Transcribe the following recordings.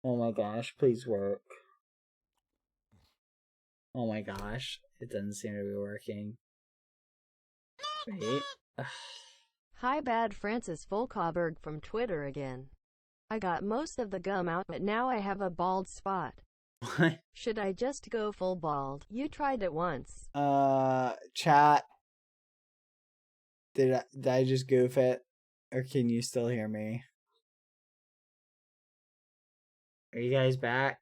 Oh my gosh, please work. Oh my gosh, it doesn't seem to be working. Wait. Hi, Bad Francis Volkauberg from Twitter again. I got most of the gum out, but now I have a bald spot. What? Should I just go full bald? You tried it once. Chat. Did I just goof it? Or can you still hear me? Are you guys back?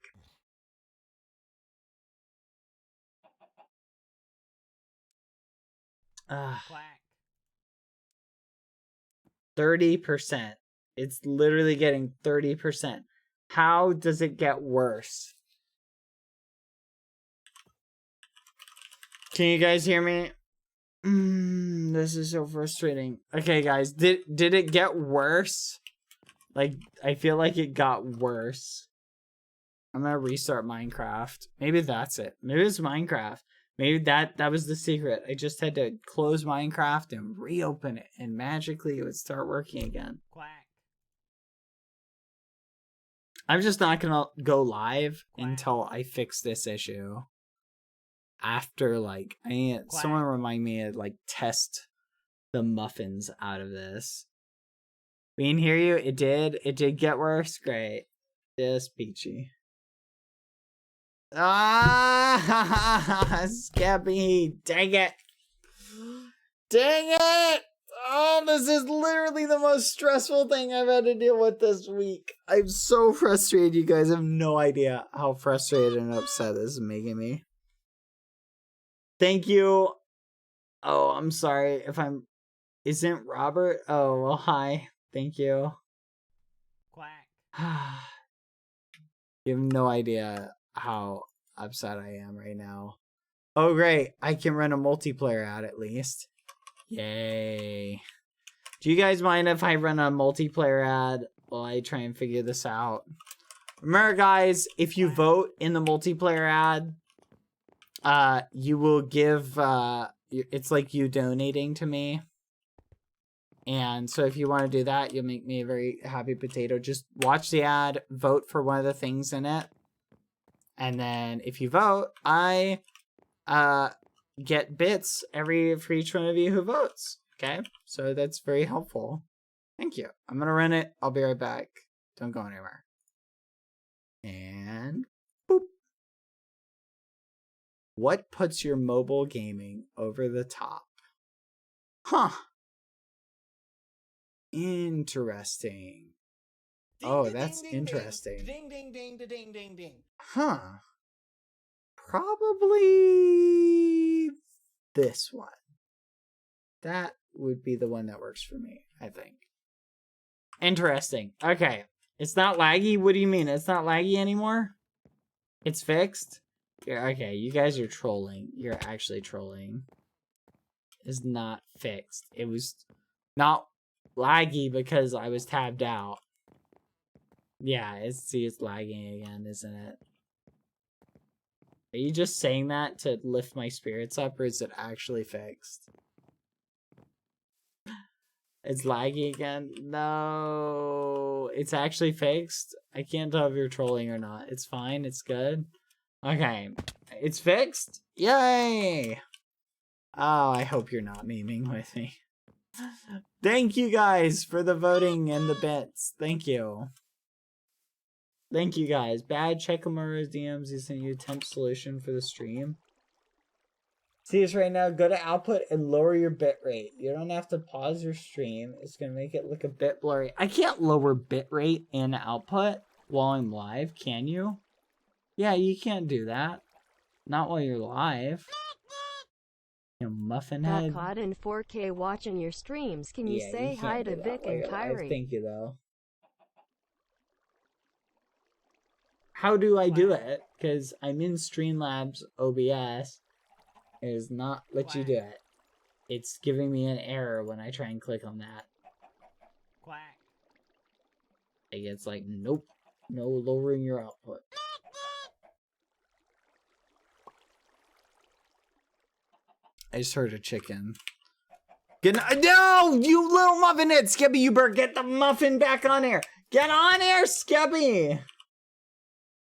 30%. It's literally getting 30%. How does it get worse? Can you guys hear me? This is so frustrating. Okay, guys, did it get worse? Like, I feel like it got worse. I'm gonna restart Minecraft. Maybe that's it. Maybe it's Minecraft. Maybe that was the secret. I just had to close Minecraft and reopen it, and magically it would start working again. Quack. I'm just not gonna go live Quack. until I fix this issue. After, like, someone remind me to, like, test the muffins out of this. We can hear you. It did get worse. Great. Just peachy. Ah, Scappy. Dang it. Dang it. Oh, this is literally the most stressful thing I've had to deal with this week. I'm so frustrated. You guys have no idea how frustrated and upset this is making me. Thank you. Oh, I'm sorry if I'm... Isn't Robert? Oh, well, hi. Thank you. Quack. You have no idea how upset I am right now. Oh, great. I can run a multiplayer ad at least. Yay. Do you guys mind if I run a multiplayer ad while I try and figure this out? Remember, guys, if you vote in the multiplayer ad, you will give, it's like you donating to me. And so if you want to do that, you'll make me a very happy potato. Just watch the ad, vote for one of the things in it. And then if you vote, I get bits for each one of you who votes. Okay? So that's very helpful. Thank you. I'm going to run it. I'll be right back. Don't go anywhere. And boop. What puts your mobile gaming over the top? Huh. Interesting. Oh, that's interesting. Ding, ding, ding, ding, ding, ding, ding. Huh. Probably this one. That would be the one that works for me, I think. Interesting. Okay. It's not laggy? What do you mean? It's not laggy anymore? It's fixed? Yeah, okay, you guys are trolling. You're actually trolling. It's not fixed. It was not laggy because I was tabbed out. Yeah, it's lagging again, isn't it? Are you just saying that to lift my spirits up, or is it actually fixed? It's laggy again? No, it's actually fixed. I can't tell if you're trolling or not. It's fine. It's good. Okay, it's fixed. Yay! Oh, I hope you're not memeing with me. Thank you guys for the voting and the bits. Thank you. Thank you guys. Bad, check Amara's DMs. He sent you a temp solution for the stream. See this right now. Go to output and lower your bitrate. You don't have to pause your stream. It's going to make it look a bit blurry. I can't lower bitrate in output while I'm live, can you? Yeah, you can't do that. Not while you're live. You muffin head. Got caught in 4K watching your streams. Can you say hi to Vic and Kyrie? Thank you, though. How do I do it? Because I'm in Streamlabs OBS. It does not let you do it. It's giving me an error when I try and click on that. Quack. It's like, nope. No lowering your output. I just heard a chicken. No! You little muffin head! Skeppy, you better get the muffin back on air! Get on air, Skeppy!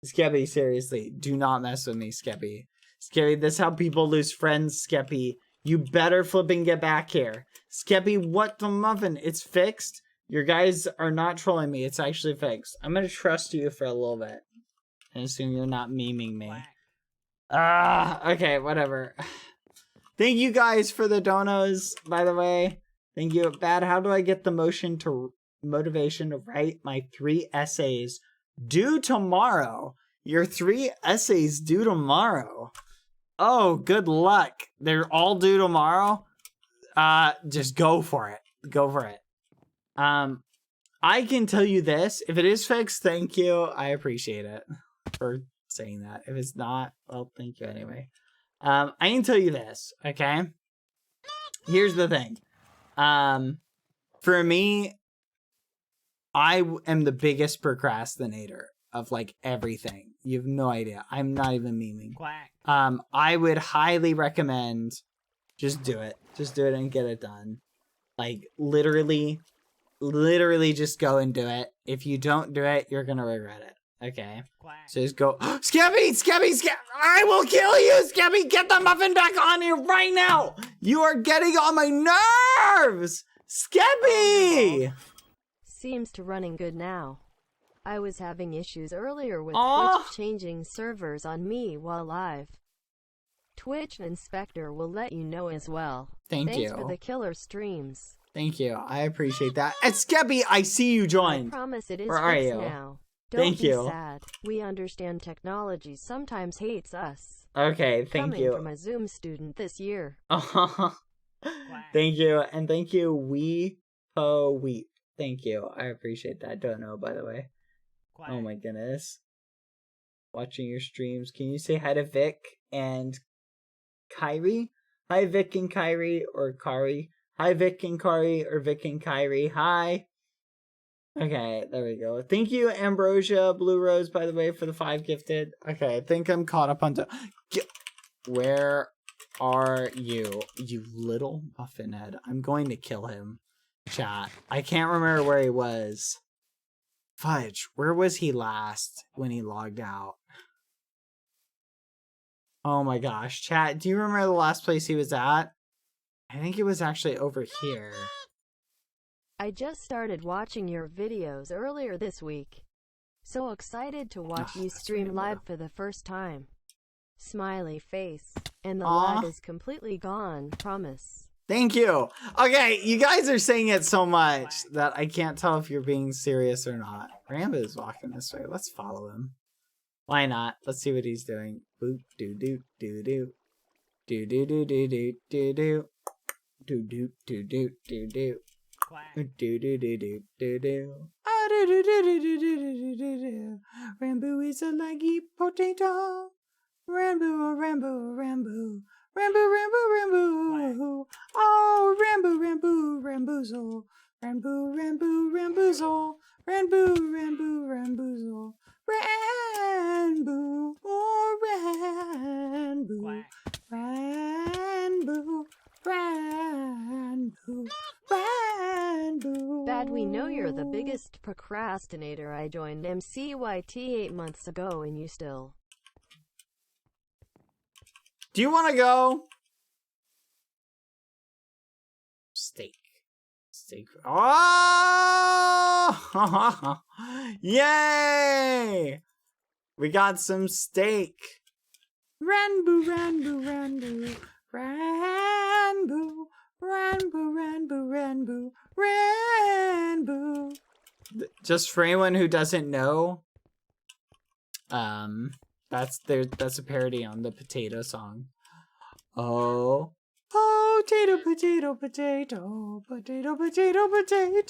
Skeppy, seriously, do not mess with me, Skeppy. Skeppy, this is how people lose friends, Skeppy. You better flipping get back here. Skeppy, what the muffin? It's fixed? Your guys are not trolling me. It's actually fixed. I'm gonna trust you for a little bit. And assume you're not memeing me. Quack. Okay, whatever. Thank you guys for the donos, by the way. Thank you. Bad, how do I get the motivation to write my 3 essays due tomorrow? Your 3 essays due tomorrow. Oh, good luck. They're all due tomorrow. Just go for it. Go for it. I can tell you this. If it is fixed, thank you. I appreciate it for saying that. If it's not, well, thank you anyway. I can tell you this, okay? Here's the thing. For me, I am the biggest procrastinator of like everything. You have no idea. I'm not even memeing. Quack. I would highly recommend just do it. Just do it and get it done. Like literally just go and do it. If you don't do it, you're gonna regret it. Okay? Quack. So just go, Skeppy! I will kill you, Skeppy! Get the muffin back on here right now! You are getting on my nerves! Skeppy! Seems to running good now. I was having issues earlier with Aw. Twitch changing servers on me while live. Twitch Inspector will let you know as well. Thank Thanks you. for the killer streams. Thank you. I appreciate that. And Skeppy, I see you I joined. promise it is Where are fixed you? now. Don't Thank be you. sad. We understand technology sometimes hates us. Okay, thank Coming you. from a Zoom student this year. Thank you. And thank you, Weep. Thank you. I appreciate that. Don't know, by the way. Quack. Oh my goodness. Watching your streams. Can you say hi to Vic and Kyrie? Hi, Vic and Kyrie, or Kari. Hi, Vic and Kari, or Vic and Kyrie. Hi. Okay, there we go. Thank you, Ambrosia Blue Rose, by the way, for the 5 gifted. Okay, I think I'm caught up on... Where are you, you little muffin head? I'm going to kill him. Chat. I can't remember where he was. Fudge, where was he last when he logged out? Oh my gosh. Chat, do you remember the last place he was at? I think it was actually over here. I just started watching your videos earlier this week. So excited to watch you that's stream Rainbow. live for the first time. Smiley face. And the Aw. lag is completely gone, promise. Thank you. Okay, you guys are saying it so much that I can't tell if you're being serious or not. Rambo is walking this way. Let's follow him. Why not? Let's see what he's doing. Boop, doo doo doo doo. Doo doo doo doo doo doo doo. Doo doo doo doo doo doo. Quack. Do do do do do do. Ah do do do do do do do do do. Rambo is a leggy potato. Rambo, Rambo, Rambo. Rambo, Rambo, Rambo. Oh, Rambo, Rambo, Ramboozle. Rambo, Rambo, Ramboozle. Rambo, Rambo, Ramboozle. Rambo, oh, Rambo. Quack. Rambo, Rambo, Rambo. Bad, we know you're the biggest procrastinator. I joined MCYT 8 months ago and you still. Do you want to go? Steak. Oh! Yay! We got some steak. Ranboo, ranboo, ranboo. Ranboo, ranboo, ranboo, ranboo, ranboo. Just for anyone who doesn't know, that's a parody on the potato song. Oh, potato, potato, potato, potato, potato, potato,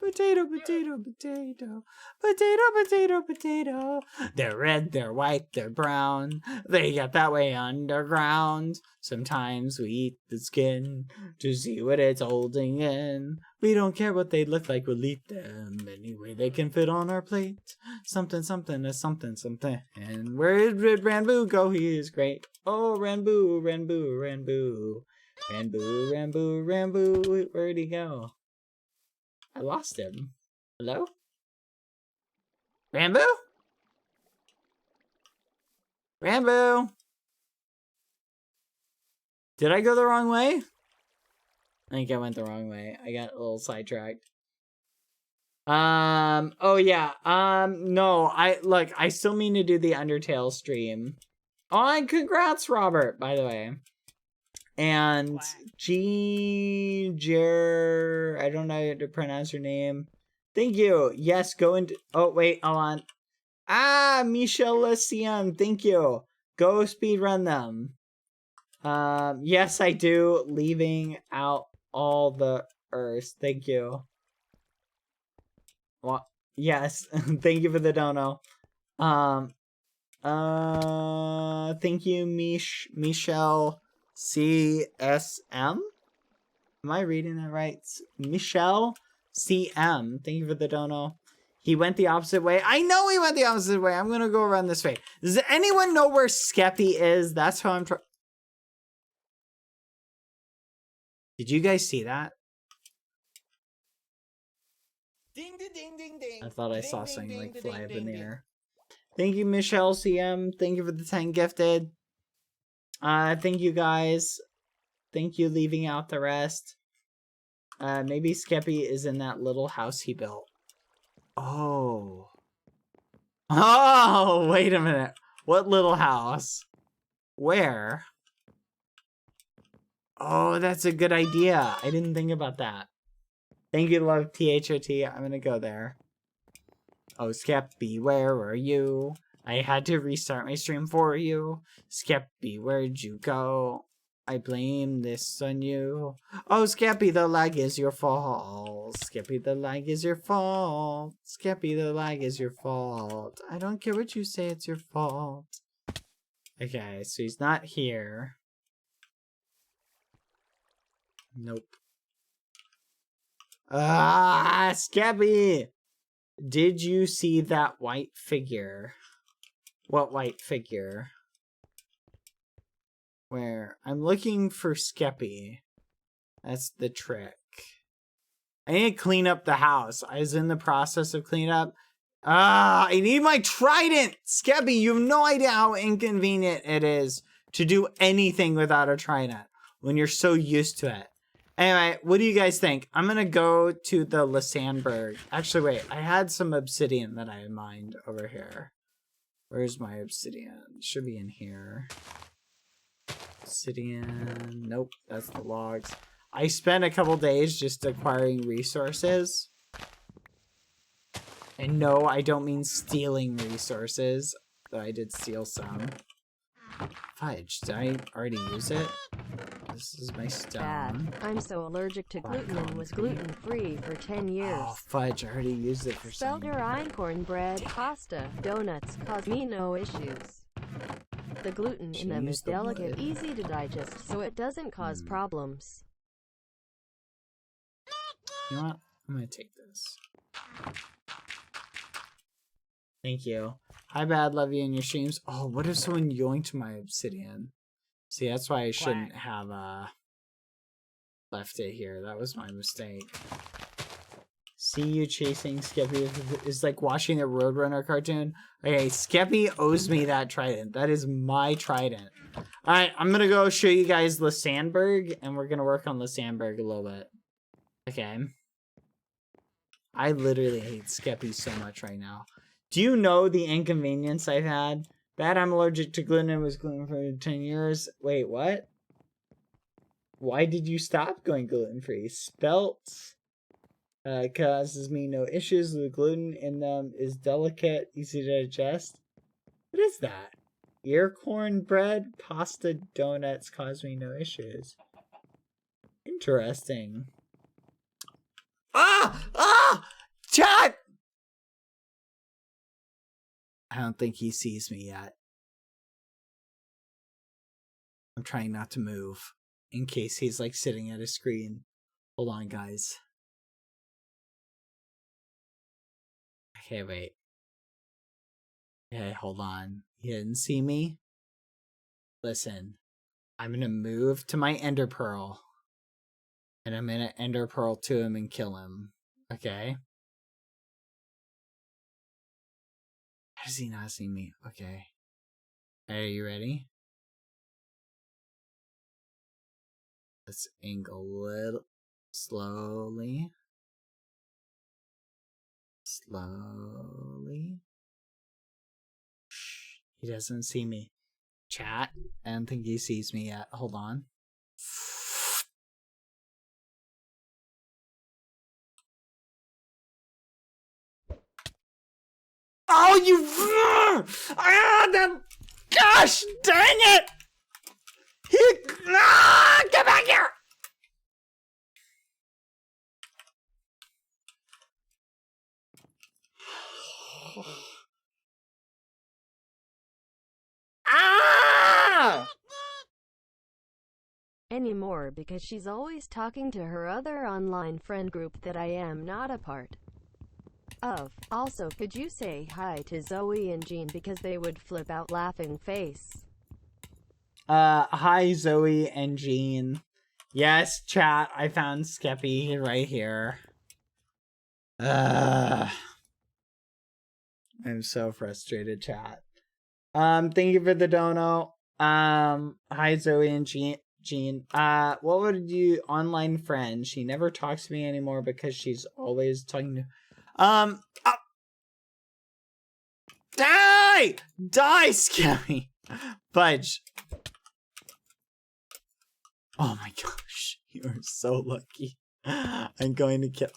potato, potato, potato, potato, potato, potato. They're red, they're white, they're brown. They get that way underground. Sometimes we eat the skin to see what it's holding in. We don't care what they look like, we'll eat them anyway. They can fit on our plate. Something, something is something, something. And where did Ranboo go? He is great. Oh, Ranboo, Ranboo, Ranboo. Ranboo, Ranboo, Ranboo. Where'd he go? I lost him. Hello? Ranboo? Rambo! Did I go the wrong way? I think I went the wrong way. I got a little sidetracked. Oh yeah. No, I still mean to do the Undertale stream. Oh, and congrats, Robert, by the way. And I don't know how to pronounce your name. Thank you. Yes, go into, oh wait, hold on. Ah, Michelle Lycium, thank you. Go speedrun them. Yes, I do. Leaving out all the Earth. Thank you. What? Yes. Thank you for the dono. Thank you, Michelle CSM. Am I reading that right? Michelle CM. Thank you for the dono. He went the opposite way. I know he went the opposite way. I'm gonna go around this way. Does anyone know where Skeppy is? That's how I'm trying. Did you guys see that? Ding ding ding ding ding. I thought I saw Ding, something ding, like ding, fly ding, up in the ding, air. Thank you, Michelle CM. Thank you for the 10 gifted. Thank you guys. Thank you, leaving out the rest. Maybe Skeppy is in that little house he built. Oh. Oh, wait a minute. What little house? Where? Oh, that's a good idea. I didn't think about that. Thank you, love THOT. I'm gonna go there. Oh, Skeppy, where are you? I had to restart my stream for you. Skeppy, where'd you go? I blame this on you. Oh, Skeppy, the lag is your fault. Skeppy, the lag is your fault. Skeppy, the lag is your fault. I don't care what you say, it's your fault. Okay, so he's not here. Nope. Ah, Skeppy! Did you see that white figure? What white figure? Where? I'm looking for Skeppy. That's the trick. I need to clean up the house. I was in the process of cleaning up. Ah, I need my trident! Skeppy, you have no idea how inconvenient it is to do anything without a trident when you're so used to it. Anyway, what do you guys think? I'm gonna go to the Lysandberg. Actually, wait. I had some obsidian that I mined over here. Where's my obsidian? It should be in here. Obsidian. Nope, that's the logs. I spent a couple days just acquiring resources. And no, I don't mean stealing resources. Though I did steal some. Fudge, did I already use it? This is my stone. Bad. I'm so allergic to gluten and was gluten-free for 10 years. Oh, fudge, I already used it for some. Spelter einkorn bread, pasta, donuts cause me no issues. The gluten in them is delicate, easy to digest, so it doesn't cause problems. You know what? I'm gonna take this. Thank you. Hi, Bad, love you in your streams. Oh, what if someone yoinked my obsidian? See, that's why I shouldn't have left it here. That was my mistake. See you chasing Skeppy is like watching a Roadrunner cartoon. Okay, Skeppy owes me that trident. That is my trident. Alright, I'm gonna go show you guys Lysandberg, and we're gonna work on Lysandberg a little bit. Okay. I literally hate Skeppy so much right now. Do you know the inconvenience I've had? Bad, I'm allergic to gluten and was gluten for 10 years. Wait, what? Why did you stop going gluten-free? Spelt causes me no issues. The gluten in them is delicate, easy to digest. What is that? Ear corn bread, pasta, donuts cause me no issues. Interesting. Ah! Ah! Chat! I don't think he sees me yet. I'm trying not to move in case he's like sitting at a screen. Hold on, guys. Okay, wait. Okay, hold on. He didn't see me? Listen. I'm gonna move to my ender pearl. And I'm gonna ender pearl to him and kill him. Okay? How does he not see me? Okay. Are you ready? Let's angle a little slowly. Slowly. Shh. He doesn't see me. Chat. I don't think he sees me yet. Hold on. Oh, you! Gosh, dang it! Get back here! Ah! Anymore because she's always talking to her other online friend group that I am not a part of. Also, could you say hi to Zoe and Jean because they would flip out laughing face. Hi Zoe and Jean. Yes, chat, I found Skeppy right here. I'm so frustrated, chat. Thank you for the dono. Hi Zoe and Jean. What would you online friend? She never talks to me anymore because she's always talking to Die! Die, Skeppy! Fudge. Oh my gosh, you are so lucky. I'm going to kill.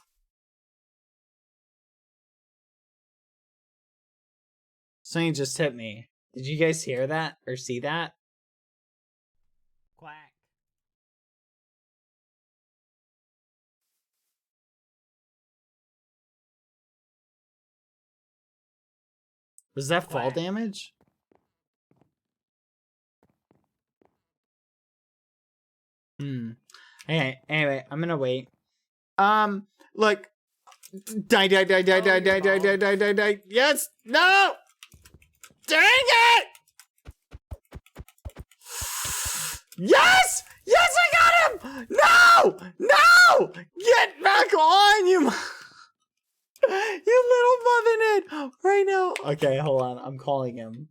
Something just hit me. Did you guys hear that or see that? Quack. Was that fall damage? Okay, anyway, I'm gonna wait. Look. Die. Yes! No! Dang it! Yes! Yes, I got him! No! No! Get back on, you little motherhead! Right now. Okay, hold on. I'm calling him.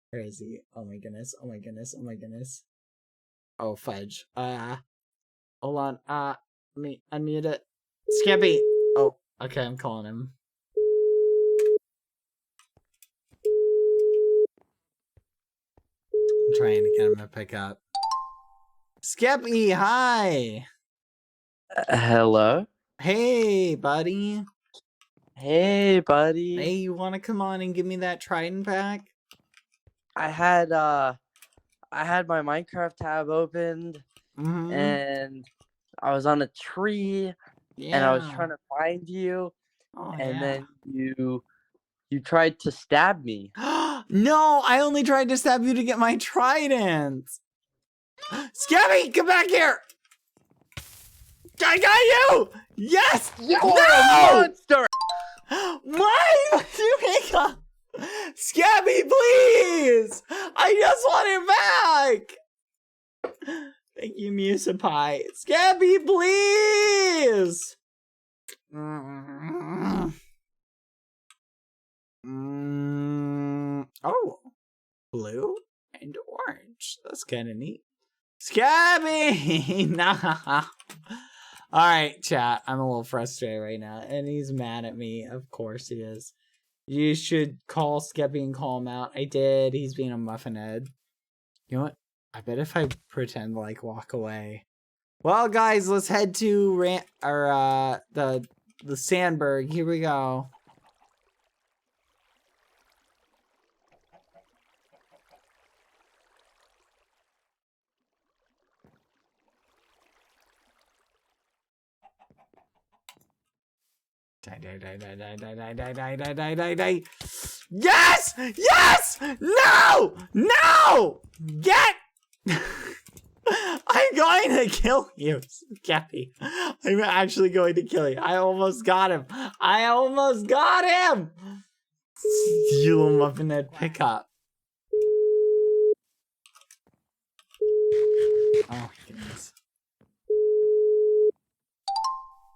Where is he? Oh my goodness. Oh my goodness. Oh my goodness. Oh, fudge. Hold on. Let me unmute it. Skeppy! Oh, okay, I'm calling him. I'm trying to get him to pick up. Skeppy, hi! Hello? Hey, buddy. Hey, buddy. Hey, you want to come on and give me that Trident pack? I had my Minecraft tab opened, and I was on a tree, and I was trying to find you, then you tried to stab me. No, I only tried to stab you to get my Trident. Skeppy, come back here! I got you! Yes! You're a monster! Why would you make up? Skeppy, please! I just want it back! Thank you, Musipie. Skeppy, please! Oh, blue and orange. That's kind of neat. Skeppy! Nah. Alright, chat. I'm a little frustrated right now. And he's mad at me. Of course he is. You should call Skeppy and call him out. I did. He's being a muffin head. You know what? I bet if I pretend like walk away. Well, guys, let's head to the Sandberg. Here we go. Die. Yes! Yes! No! No! Get! I'm going to kill you, Skeppy. I'm actually going to kill you. I almost got him. You little muffin head pickup. Oh my goodness.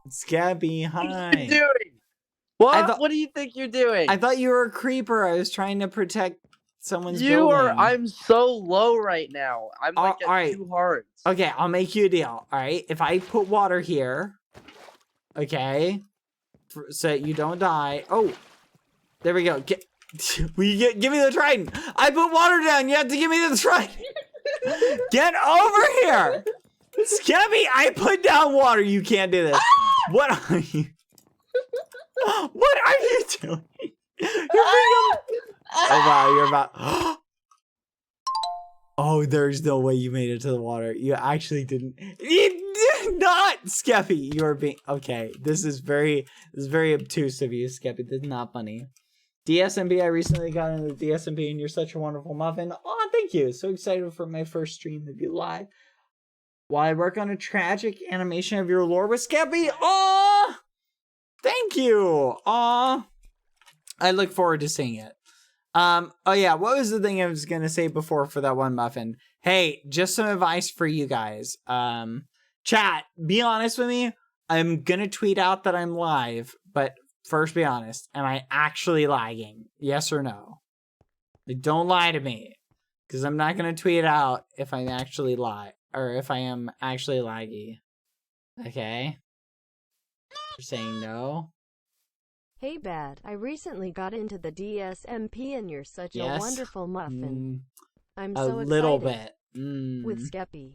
Skeppy, hi. What are you doing? What do you think you're doing? I thought you were a creeper. I was trying to protect someone's You building. are. I'm so low right now. I'm like at alright. 2 hearts. Okay, I'll make you a deal. All right, if I put water here, okay, so that you don't die. Oh, there we go. Give me the trident. I put water down. You have to give me the trident. Get over here, Scabby. I put down water. You can't do this. What are you? What are you doing? Oh wow, you're about. Oh, there's no way you made it to the water. You actually didn't. You did not, Skeppy. You are being okay. This is very obtuse of you, Skeppy. This is not funny. DSMP, I recently got into the DSMP, and you're such a wonderful muffin. Oh, thank you. So excited for my first stream to be live. While I work on a tragic animation of your lore with Skeppy. Oh, thank you. Oh, I look forward to seeing it. Oh yeah, what was the thing I was gonna say before for that one muffin? Hey, just some advice for you guys. Chat, be honest with me. I'm gonna tweet out that I'm live, but first be honest. Am I actually lagging? Yes or no? Like, don't lie to me, because I'm not gonna tweet out if I'm actually if I am actually laggy. Okay? You're saying no? Hey Bad, I recently got into the DSMP and you're such a wonderful muffin. I'm so excited. A little bit. With Skeppy.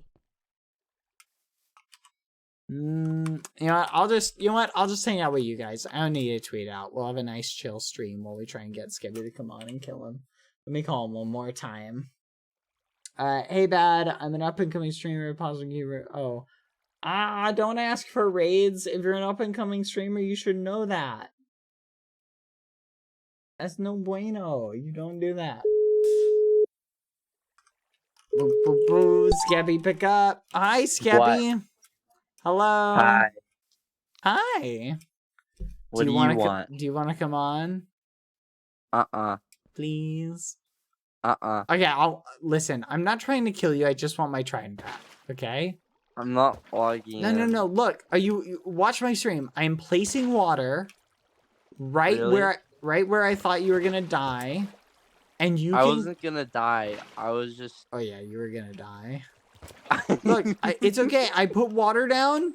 You know what? I'll just hang out with you guys. I don't need to tweet out. We'll have a nice chill stream while we try and get Skeppy to come on and kill him. Let me call him one more time. Hey Bad, I'm an up-and-coming streamer. Oh. Don't ask for raids. If you're an up-and-coming streamer, you should know that. That's no bueno. You don't do that. Boo, boo, boo. Skeppy, pick up. Hi, Skeppy. What? Hello. Hi. Hi. What do you want? Do you want to come on? Please. Okay, I'll listen. I'm not trying to kill you. I just want my trident back. Okay. I'm not logging. No. Look, you watch my stream. I am placing water right where I thought you were gonna die, and I wasn't gonna die. I was just. Oh yeah, you were gonna die. Look, it's okay. I put water down.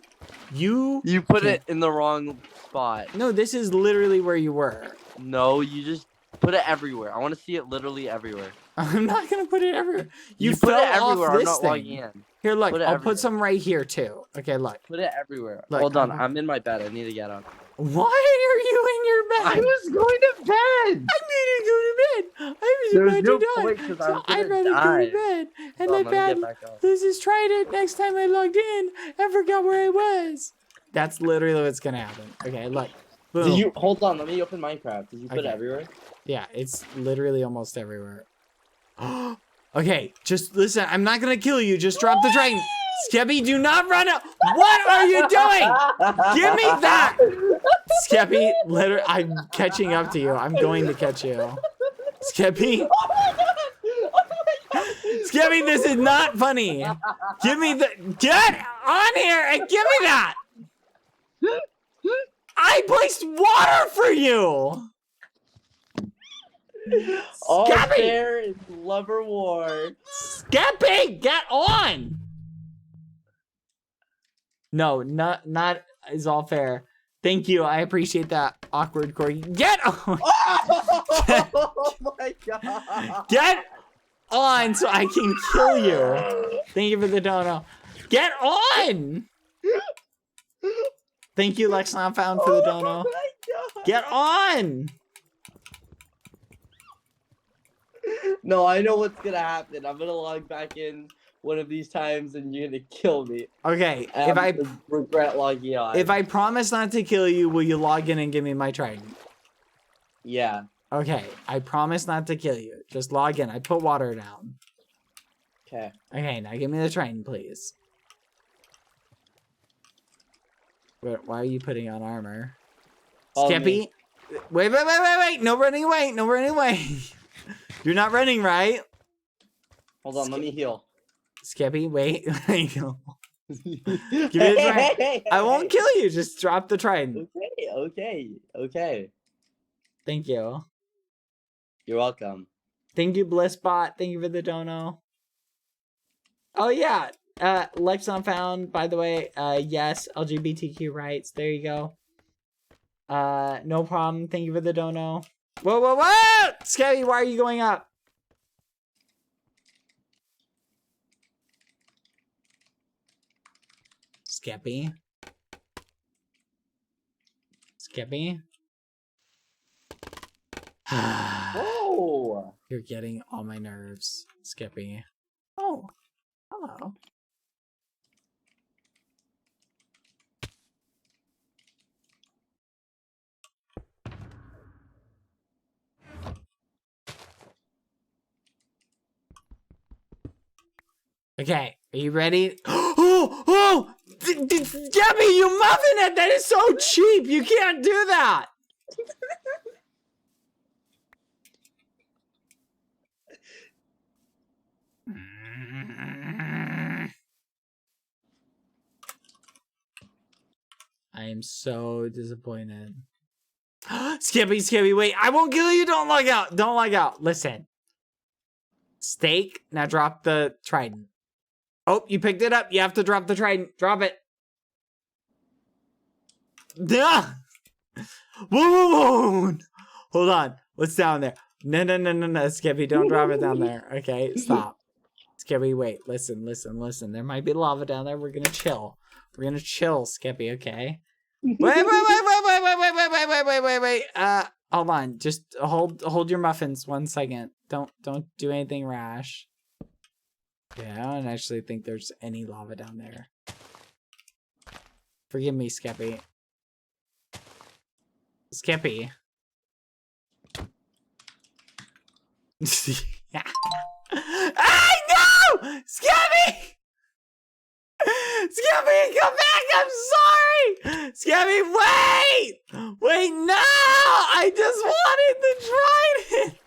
You put it in the wrong spot. No, this is literally where you were. No, you just put it everywhere. I want to see it literally everywhere. I'm not gonna put it everywhere. You put it everywhere. I'm not logging in. Here, look. I'll put some right here too. Okay, look. Put it everywhere. Look, hold on. I'm in my bed. I need to get up. Why are you in your bed? I was going to bed. I need to go to bed. I was about to die. So I'd rather go to bed. And my bad. This is Trident. Next time I logged in, I forgot where I was. That's literally what's gonna happen. Okay, look. Boom. Did you hold on? Let me open Minecraft. Did you put it everywhere? Yeah, it's literally almost everywhere. Okay, just listen. I'm not gonna kill you. Just drop the Trident. Skeppy, do not run out. What are you doing? Give me that. Skeppy, literally, I'm catching up to you. I'm going to catch you. Skeppy. Oh my God. Oh my God. Skeppy, this is not funny. Give me the. Get on here and give me that. I placed water for you. All fair is lover war. Skeppy, get on. No, not is all fair. Thank you. I appreciate that, awkward Corgi. Get on. Oh my God. Get on so I can kill you. Thank you for the dono. Get on. Thank you, Lex Not Found, for the dono. Get on. No, I know what's gonna happen. I'm gonna log back in one of these times and you're gonna kill me. Okay, if I regret logging on. If I promise not to kill you, will you log in and give me my trident? Yeah. Okay, I promise not to kill you. Just log in. I put water down. Okay. Okay, now give me the trident, please. Why are you putting on armor? Skeppy? Wait. No running away. No running away. You're not running, right? Hold on, let me heal. Skeppy, wait. There you go. Give me the trident. I won't kill you. Just drop the trident. Okay. Thank you. You're welcome. Thank you, Blissbot. Thank you for the dono. Oh, yeah. Lexon found, by the way, yes, LGBTQ rights. There you go. No problem. Thank you for the dono. Whoa, whoa, whoa! Scabby, why are you going up? Skeppy. Skeppy. Whoa! You're getting all my nerves, Skippy. Oh, hello. Okay, are you ready? Oh! Gabby, you muffin it! That is so cheap! You can't do that! I am so disappointed. Skippy, wait. I won't kill you. Don't log out. Don't log out. Listen. Steak. Now drop the trident. Oh, you picked it up. You have to drop the trident. Drop it. Duh! Whoa! Hold on. What's down there? No, Skippy, don't drop it down there. Okay, stop. Skippy, wait. Listen. There might be lava down there. We're gonna chill. We're gonna chill, Skippy, okay? Wait. Hold on. Just hold your muffins 1 second. Don't do anything rash. Yeah, I don't actually think there's any lava down there. Forgive me, Skippy. Skippy. Hey, no! Skippy! Skippy, come back! I'm sorry! Skippy, wait! Wait, no! I just wanted the trident!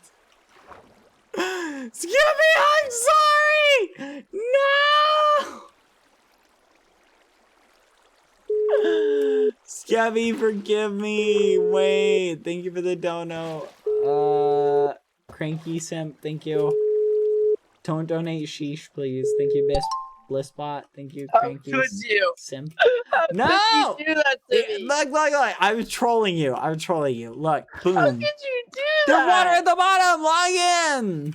Skippy, I'm sorry! No! Skippy, forgive me. Wait, thank you for the dono. Cranky Simp, thank you. Don't donate sheesh, please. Thank you, Blissbot. Thank you, Cranky Simp. No! How could you do that to me? Look. I was trolling you. Look, boom. How could you do There's that? water at the bottom. Log in.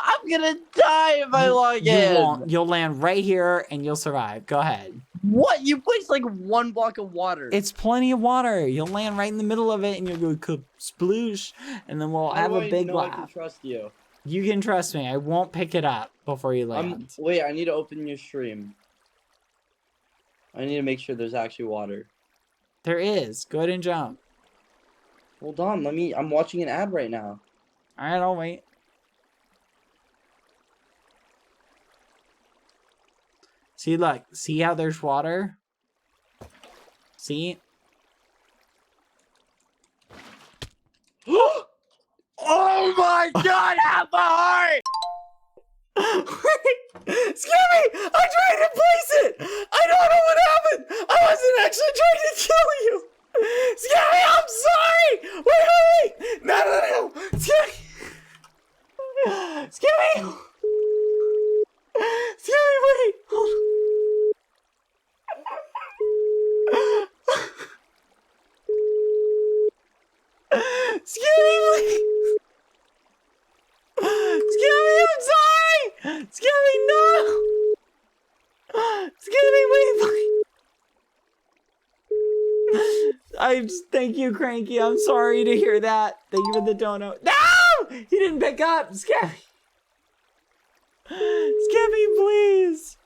I'm gonna die if I log in. You won't. You'll land right here and you'll survive. Go ahead. What? You placed like 1 block of water. It's plenty of water. You'll land right in the middle of it and you'll go sploosh, and then we'll have a big laugh. I can trust you. You can trust me. I won't pick it up before you land. Wait, I need to open your stream. I need to make sure there's actually water. There is. Go ahead and jump. Hold on, I'm watching an ad right now. Alright, I'll wait. See, look. See how there's water? See? Oh my god, have a heart! Scary! I tried to place it! I don't know what happened! I wasn't actually trying to kill you! Scary, I'm sorry! Wait! No! Scary! Scary! Scary, wait! Hold on. Scary, wait! Scary, I'm sorry! Scary, no! Scary, wait! Thank you, Cranky. I'm sorry to hear that. Thank you for the dono. No! He didn't pick up. Scabby. Scabby, please.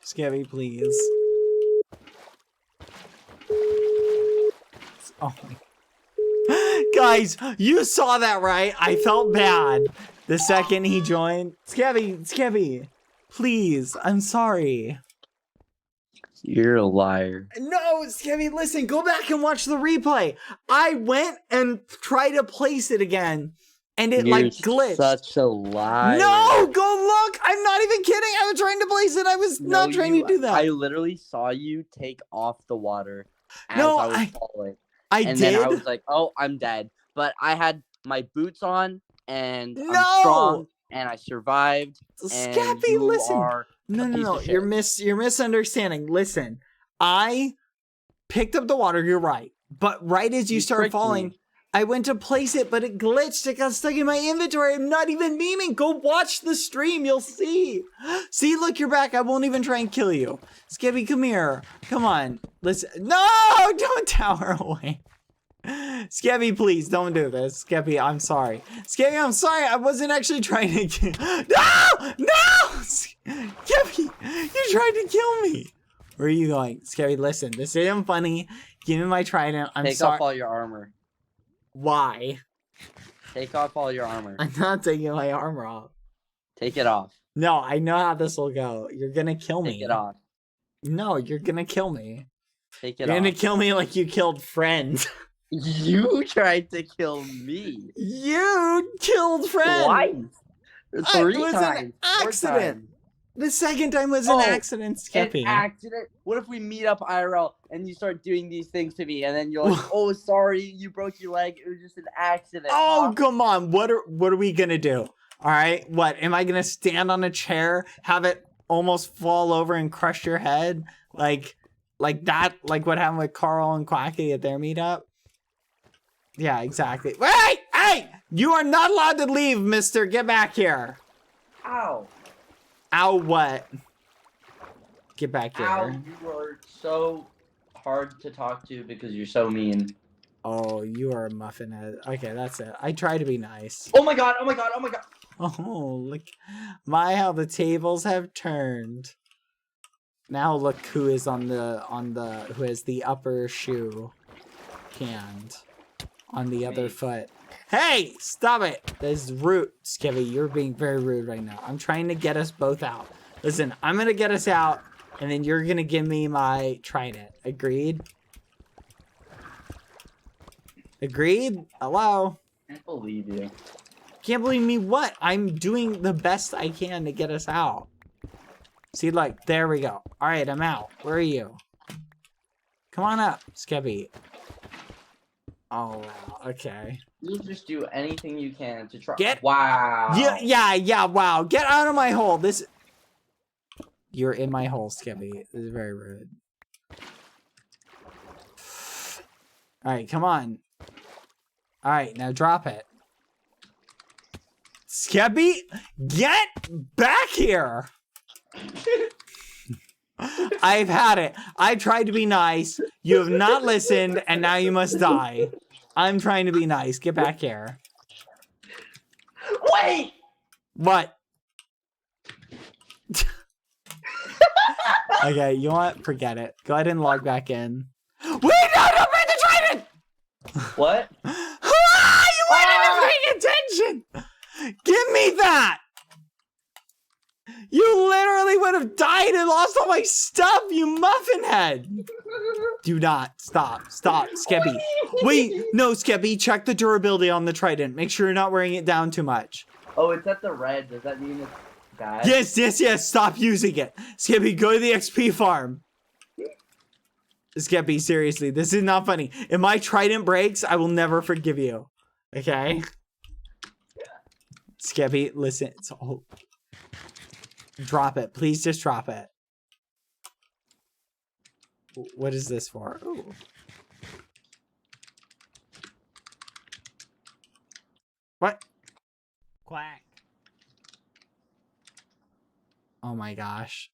Scabby, please. Oh my. Guys, you saw that, right? I felt bad the second he joined. Scabby, please. I'm sorry. You're a liar. No, Scabby, listen, go back and watch the replay. I went and tried to place it again, and it like glitched. Such a liar. No, go look. I'm not even kidding. I was trying to place it. I was not trying to do that. I literally saw you take off the water as I was falling. I did. Then I was like, oh, I'm dead. But I had my boots on, and No! I'm strong, and I survived. And Scappy, you listen. are No, a no, piece no. of shit. You're misunderstanding. Listen, I picked up the water. You're right. But right as you start tricked falling, me. I went to place it, but it glitched. It got stuck in my inventory. I'm not even memeing. Go watch the stream. You'll see. See, look, you're back. I won't even try and kill you. Scappy, come here. Come on. Listen. No, don't tower away. Scappy, please don't do this. Scappy, I'm sorry. Scappy, I'm sorry. I wasn't actually trying to kill. No! No! Scappy, you tried to kill me. Where are you going? Scappy, listen. This isn't funny. Give me my trident. I'm Take sorry. off all your armor. Why? Take off all your armor. I'm not taking my armor off. Take it off. No, I know how this will go. You're gonna kill me. Take it off. No, you're gonna kill me. Take it You're off. gonna kill me like you killed friends. You tried to kill me. You killed friends. Twice. 3 It was times. an 4 accident. times. The second time was an accident, Scappy. An accident? What if we meet up IRL and you start doing these things to me and then you're like, oh, sorry, you broke your leg. It was just an accident. Oh, huh? come on. What are we gonna do? All right. What? Am I gonna stand on a chair, have it almost fall over and crush your head? Like that? Like what happened with Carl and Quacky at their meetup? Yeah, exactly. Wait! Hey! You are not allowed to leave, mister. Get back here. Ow. Ow, what? Get back here. Ow, you are so hard to talk to because you're so mean. Oh, you are a muffin head. Okay, that's it. I try to be nice. Oh my god, oh my god, oh my god. Oh, look. How the tables have turned. Now look who is who has the upper shoe hand on the other foot. Hey, stop it. That's rude. Skivvy, you're being very rude right now. I'm trying to get us both out. Listen, I'm going to get us out, and then you're going to give me my trident. Agreed? Agreed? Hello? I can't believe you. Can't believe me what? I'm doing the best I can to get us out. See, look, there we go. All right, I'm out. Where are you? Come on up, Skivvy. Oh, wow. Okay. You'll just do anything you can to try. Get. Wow. Yeah. Wow. Get out of my hole. You're in my hole, Skivvy. This is very rude. All right, come on. All right, now drop it. Skivvy, get back here. I've had it. I tried to be nice. You have not listened, and now you must die. I'm trying to be nice. Get back here. Wait! What? Okay, you know what? Forget it. Go ahead and log back in. Wait, no, don't bring the trident! What? Ah, you weren't even paying attention! Give me that! You literally would have died and lost all my stuff, you muffin head! Do not. Stop. Stop, Skeppy. Wait, no, Skeppy, check the durability on the trident. Make sure you're not wearing it down too much. Oh, it's at the red. Does that mean it's bad? Yes. Stop using it. Skeppy, go to the XP farm. Skeppy, seriously, this is not funny. If my trident breaks, I will never forgive you. Okay? Skeppy, listen. Drop it. Please just drop it. What is this for? Ooh. What? Quack. Oh my gosh.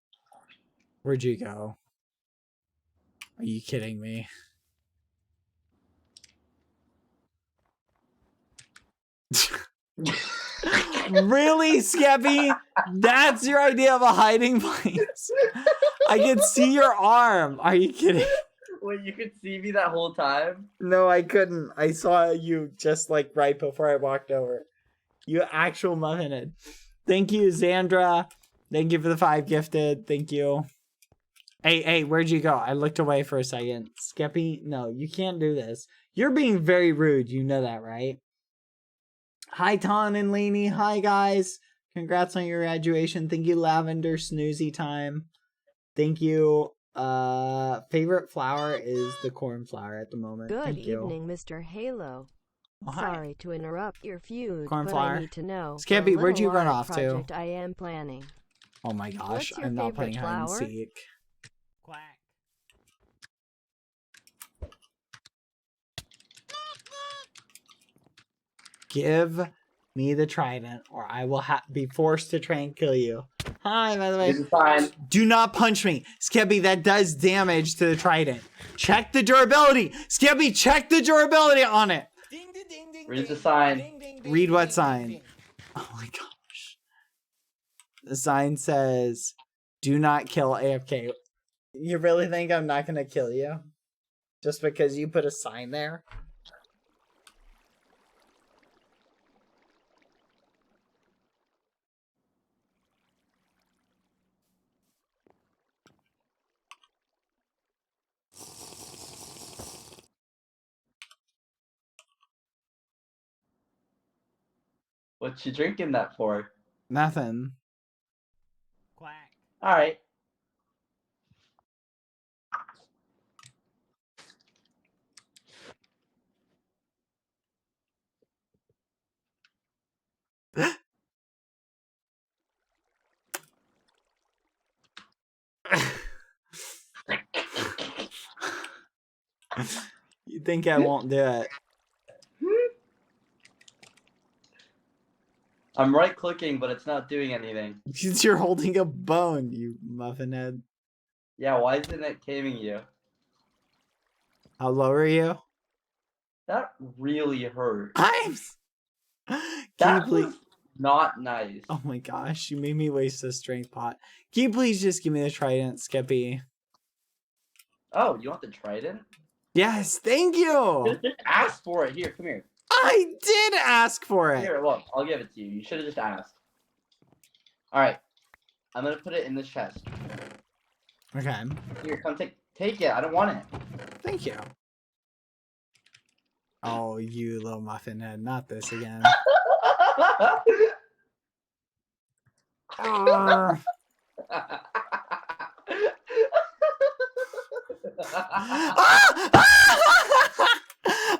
Where'd you go? Are you kidding me? Really, Skeppy? That's your idea of a hiding place? I can see your arm. Are you kidding? Wait, you could see me that whole time? No, I couldn't. I saw you just like right before I walked over. You actual muffin. Thank you, Xandra. Thank you for the 5 gifted. Thank you. Hey, where'd you go? I looked away for a second. Skeppy, no, you can't do this. You're being very rude. You know that, right? Hi, Ton and Lainey. Hi, guys. Congrats on your graduation. Thank you, Lavender Snoozy Time. Thank you. Favorite flower is the cornflower at the moment. Good Thank you. evening, Mr. Halo. Oh, hi. Sorry to interrupt your feud, but Cornflower. I need to know. Skippy, for a where'd you little run art off to? project I am planning. Oh my gosh, What's your I'm not favorite playing hide and flower? seek. Quack. Give me the trident, or I will be forced to try and kill you. Hi, by the way. It's fine. Do not punch me. Skippy, that does damage to the trident. Check the durability. Skippy, check the durability on it. Ding, ding, ding, ding, Read the ding. sign. Ding, ding, ding, Read what ding, sign? ding, ding. Oh my gosh. The sign says, do not kill AFK. You really think I'm not going to kill you? Just because you put a sign there? What you drinking that for? Nothing. Quack. All right. You think I won't do it? I'm right clicking, but it's not doing anything. Because you're holding a bone, you muffin head. Yeah, why isn't it taming you? How low are you? That really hurt. I'm. Can That you please? was not nice. Oh my gosh, you made me waste a strength pot. Can you please just give me the trident, Skippy? Oh, you want the trident? Yes, thank you. Just ask for it. Here, come here. I did ask for it. Here, look. I'll give it to you. You should have just asked. All right. I'm gonna put it in this chest. Okay, Here, come take it. I don't want it. thank you. Oh, you little muffin head, not this again. Arrgh. Ah!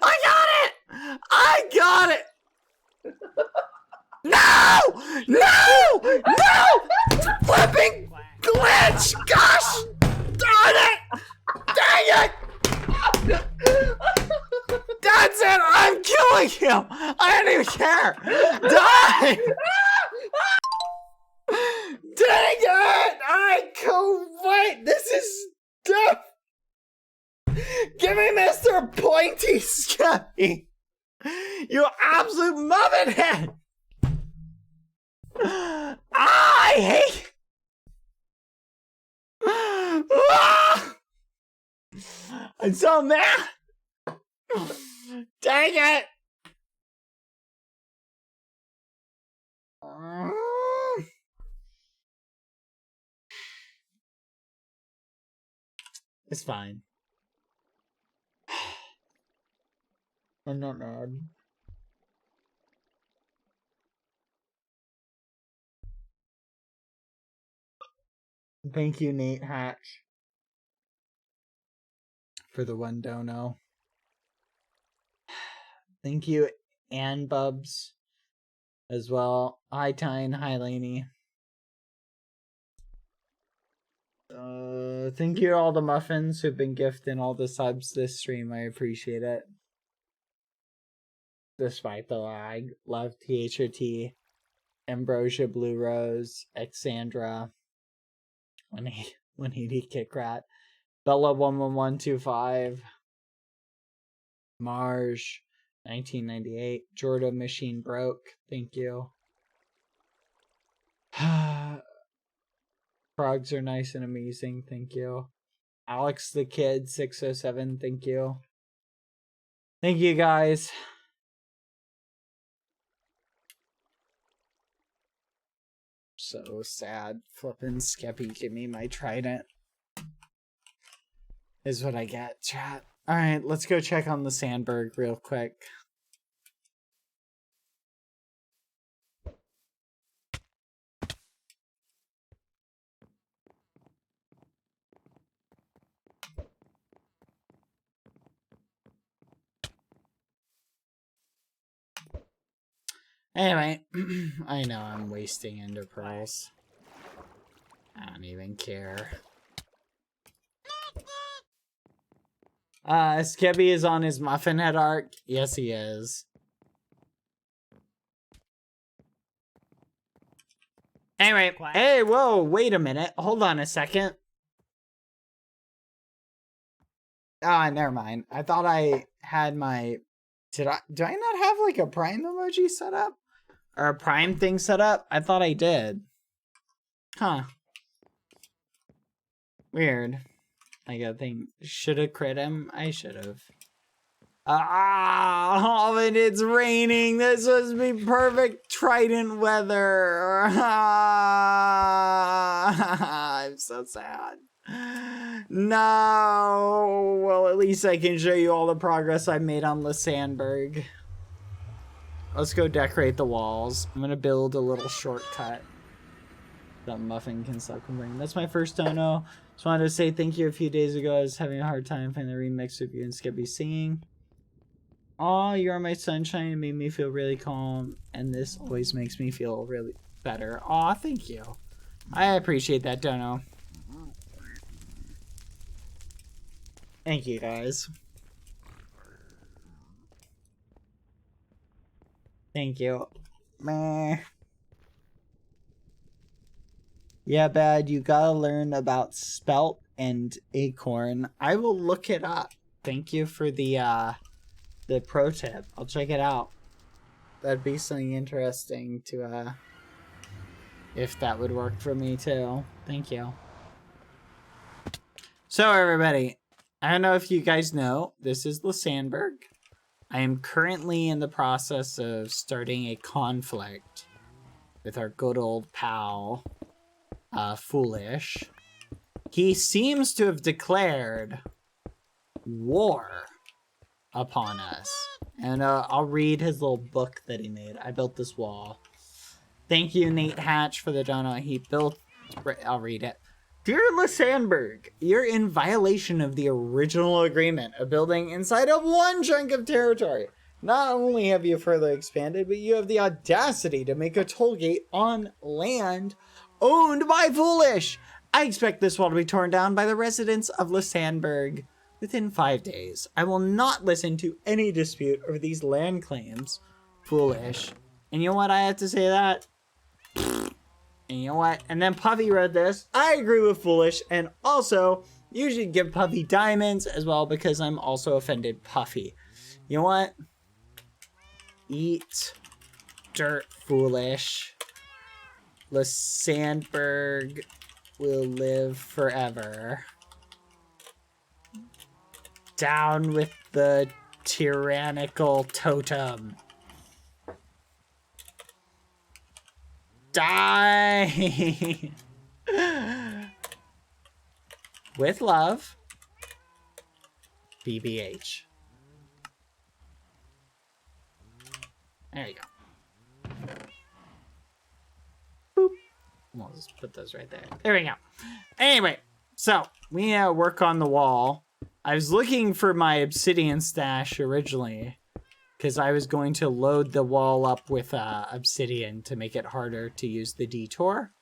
I got it! I got it! No! No! No! Flipping Quack. glitch! Gosh! Darn it! Dang it! That's it! I'm killing him! I don't even care! Die! Dang it! I wait! This is dumb! Give me Mr. Pointy Scummy! You absolute muffin head! I hate. Ah! I'm so mad! Dang it! It's fine. I'm not mad. Thank you, Nate Hatch, for the one dono. Thank you, Ann Bubs, as well. Hi, Tyne. Hi, Lainey. Thank you to all the muffins who've been gifting all the subs this stream. I appreciate it. Despite the lag. Love THRT, Ambrosia Blue Rose, Exandra, 180 Kit Rat, Bella 11125, Marge 1998, Jordan Machine Broke, thank you. Frogs are nice and amazing, thank you. Alex the Kid 607, thank you. Thank you guys. So sad. Flippin' Skeppy, give me my trident. Is what I get, chat. Alright, let's go check on the Sandberg real quick. Anyway, I know I'm wasting ender pearls. I don't even care. Skibby is on his muffin head arc. Yes, he is. Anyway, Quack. hey, whoa, wait a minute. Hold on a second. Ah, never mind. I thought I had my... do I not have like a prime emoji set up? Or a prime thing set up? I thought I did. Huh. Weird. Like a thing. Should have crit him? I should have. Ah, and it's raining. This must be perfect Trident weather. I'm so sad. No. Well, at least I can show you all the progress I made on Sandberg. Let's go decorate the walls. I'm gonna build a little shortcut that Muffin can stop complaining. That's my first dono. Just wanted to say thank you. A few days ago, I was having a hard time finding the remix of you and Skippy singing. Aw, you are my sunshine. It made me feel really calm, and this always makes me feel really better. Aw, thank you. I appreciate that, dono. Thank you, guys. Thank you. Meh. Yeah, Bad, you gotta learn about spelt and acorn. I will look it up. Thank you for the pro tip. I'll check it out. That'd be something interesting to, if that would work for me too. Thank you. So everybody, I don't know if you guys know, this is Sandberg. I am currently in the process of starting a conflict with our good old pal, Foolish. He seems to have declared war upon us. And I'll read his little book that he made. I built this wall. Thank you, Nate Hatch, for the donut. He built... I'll read it. Dear Sandberg, you're in violation of the original agreement of building inside of one chunk of territory. Not only have you further expanded, but you have the audacity to make a toll gate on land owned by Foolish. I expect this wall to be torn down by the residents of Sandberg within 5 days. I will not listen to any dispute over these land claims. Foolish. And you know what I have to say to that? And you know what? And then Puffy read this. I agree with Foolish. And also, you should give Puffy diamonds as well because I'm also offended Puffy. You know what? Eat dirt, Foolish. Sandberg will live forever. Down with the tyrannical totem. Die! With love, BBH. There you go. Boop. We'll just put those right there. There we go. Anyway, so we work on the wall. I was looking for my obsidian stash originally because I was going to load the wall up with obsidian to make it harder to use the detour.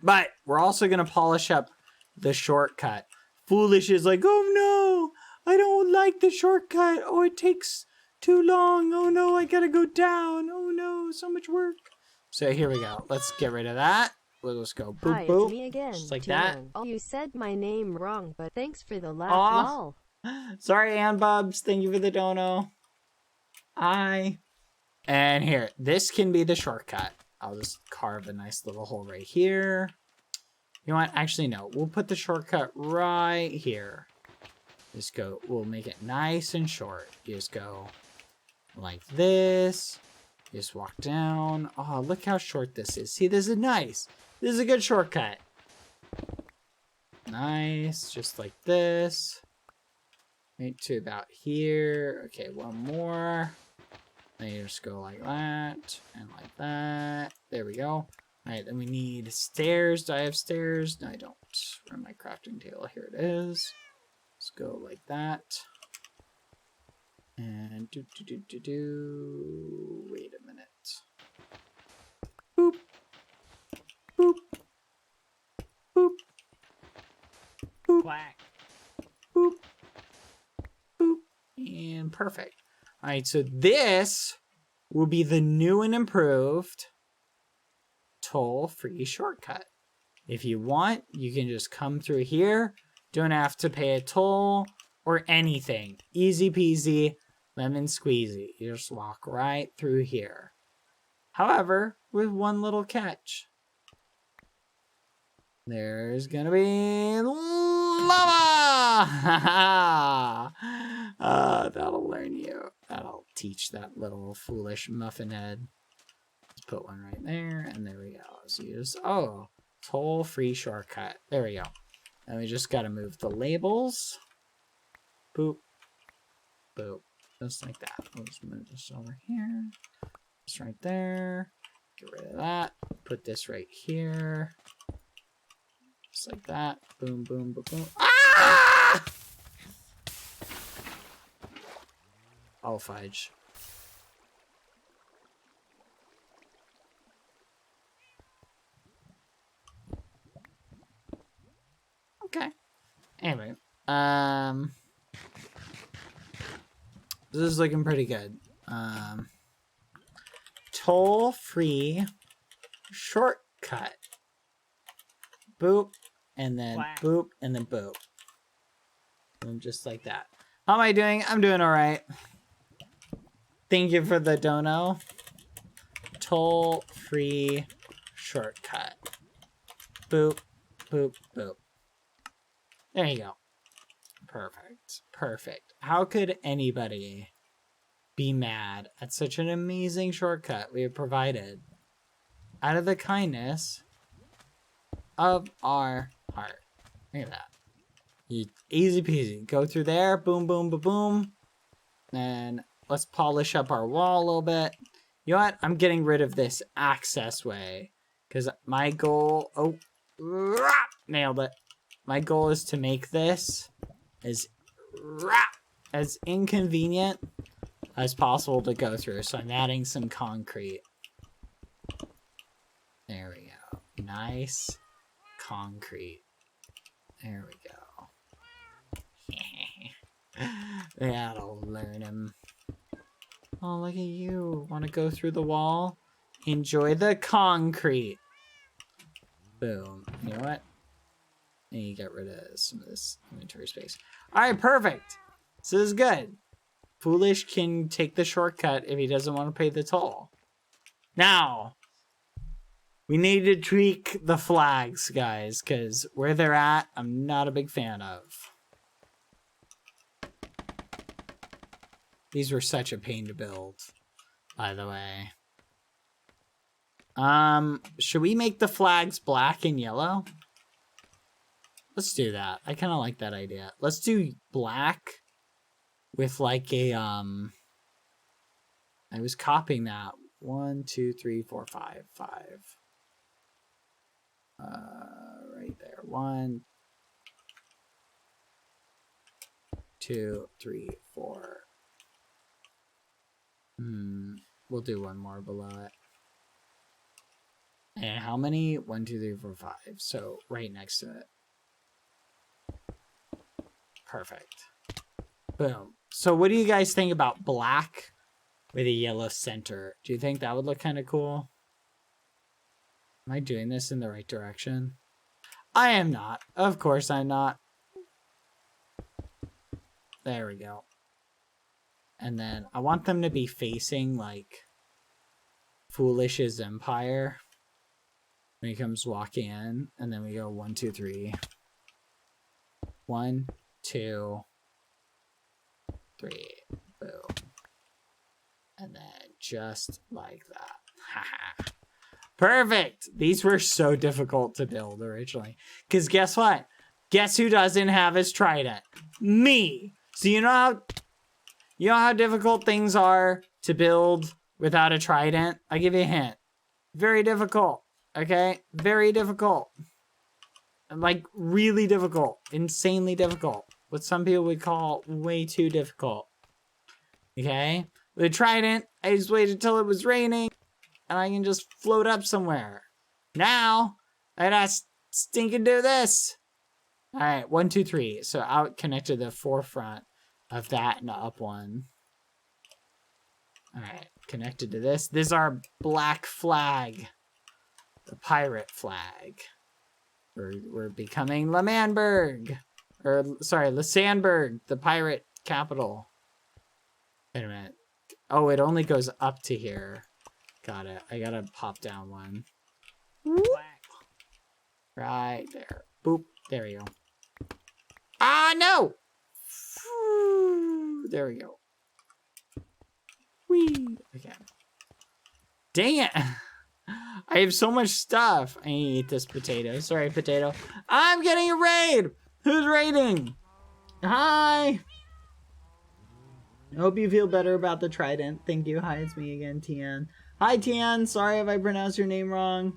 But we're also going to polish up the shortcut. Foolish is like, oh no, I don't like the shortcut. Oh, it takes too long. Oh no, I gotta go down. Oh no, so much work. So here we go. Let's get rid of that. We'll just go boop, Hi, boop. it's me again, Just like Jan. that. Oh, you said my name wrong, but thanks for the laugh, Aw. lol. Sorry, Ann Bubs. Thank you for the dono. Hi. And here, this can be the shortcut. I'll just carve a nice little hole right here. You know what? Actually, no. We'll put the shortcut right here. Just go. We'll make it nice and short. You just go like this. You just walk down. Oh, look how short this is. See, this is nice. This is a good shortcut. Nice. Just like this. Right to about here. Okay, one more. Then you just go like that and like that. There we go. All right, then we need stairs. Do I have stairs? No, I don't. Where's my crafting table? Here it is. Let's go like that. And Wait a minute. Quack. boop, boop, and perfect. All right, so this will be the new and improved toll-free shortcut. If you want, you can just come through here. Don't have to pay a toll or anything. Easy peasy, lemon squeezy. You just walk right through here. However, with one little catch. There's gonna be lava! That'll learn you. That'll teach that little foolish muffin head. Let's put one right there, and there we go. So you just, oh, toll-free shortcut. There we go. And we just gotta move the labels. Boop, boop, just like that. We'll just move this over here. Just right there. Get rid of that. Put this right here. Just like that. Boom, boom, boom, boom. Ah! Oh, fudge. Okay. Anyway, this is looking pretty good. Toll-free shortcut. Boop, and then Quack. boop, and then boop. And just like that. How am I doing? I'm doing all right. Thank you for the dono. Toll-free shortcut. Boop, boop, boop. There you go. Perfect. Perfect. How could anybody be mad at such an amazing shortcut we have provided out of the kindness of our heart? Look at that. Easy peasy. Go through there. Boom, boom, boom, boom. And let's polish up our wall a little bit. You know what? I'm getting rid of this access way. Because my goal... Oh. Nailed it. My goal is to make this as inconvenient as possible to go through. So I'm adding some concrete. There we go. Nice concrete. There we go. That'll learn him. Oh, look at you. Want to go through the wall? Enjoy the concrete. Boom. You know what? And you get rid of some of this inventory space. All right, perfect. So this is good. Foolish can take the shortcut if he doesn't want to pay the toll. Now, we need to tweak the flags, guys, because where they're at, I'm not a big fan of. These were such a pain to build, by the way. Should we make the flags black and yellow? Let's do that. I kind of like that idea. Let's do black with like a, I was copying that. 1, 2, 3, 4, 5, 5. Right there. 1, 2, 3, 4. We'll do one more below it. And how many? 1, 2, 3, 4, 5. So right next to it. Perfect. Boom. So what do you guys think about black with a yellow center? Do you think that would look kind of cool? Am I doing this in the right direction? I am not. Of course I'm not. There we go. And then I want them to be facing like Foolish's empire when he comes walking in. And then we go 1, 2, 3. 1, 2, 3. Boom. And then just like that. Perfect. These were so difficult to build originally. Because guess what? Guess who doesn't have his trident? Me. So you know how difficult things are to build without a trident? I'll give you a hint. Very difficult. Okay? Very difficult. Like, really difficult. Insanely difficult. What some people would call way too difficult. Okay? With a trident, I just waited till it was raining, and I can just float up somewhere. Now, I gotta stinking do this. All right, 1, 2, 3. So out connected the forefront of that and the up one. All right, connected to this. This is our black flag, the pirate flag. We're becoming L'Manberg, or sorry, L'Sandberg, the pirate capital. Wait a minute. Oh, it only goes up to here. Got it. I gotta pop down one. Quack. Right there. Boop. There we go. Ah, no! There we go. Whee! Okay. Dang it! I have so much stuff. I need to eat this potato. Sorry, potato. I'm getting a raid! Who's raiding? Hi! I hope you feel better about the trident. Thank you. Hi, it's me again, Tian. Hi, Tian. Sorry if I pronounced your name wrong.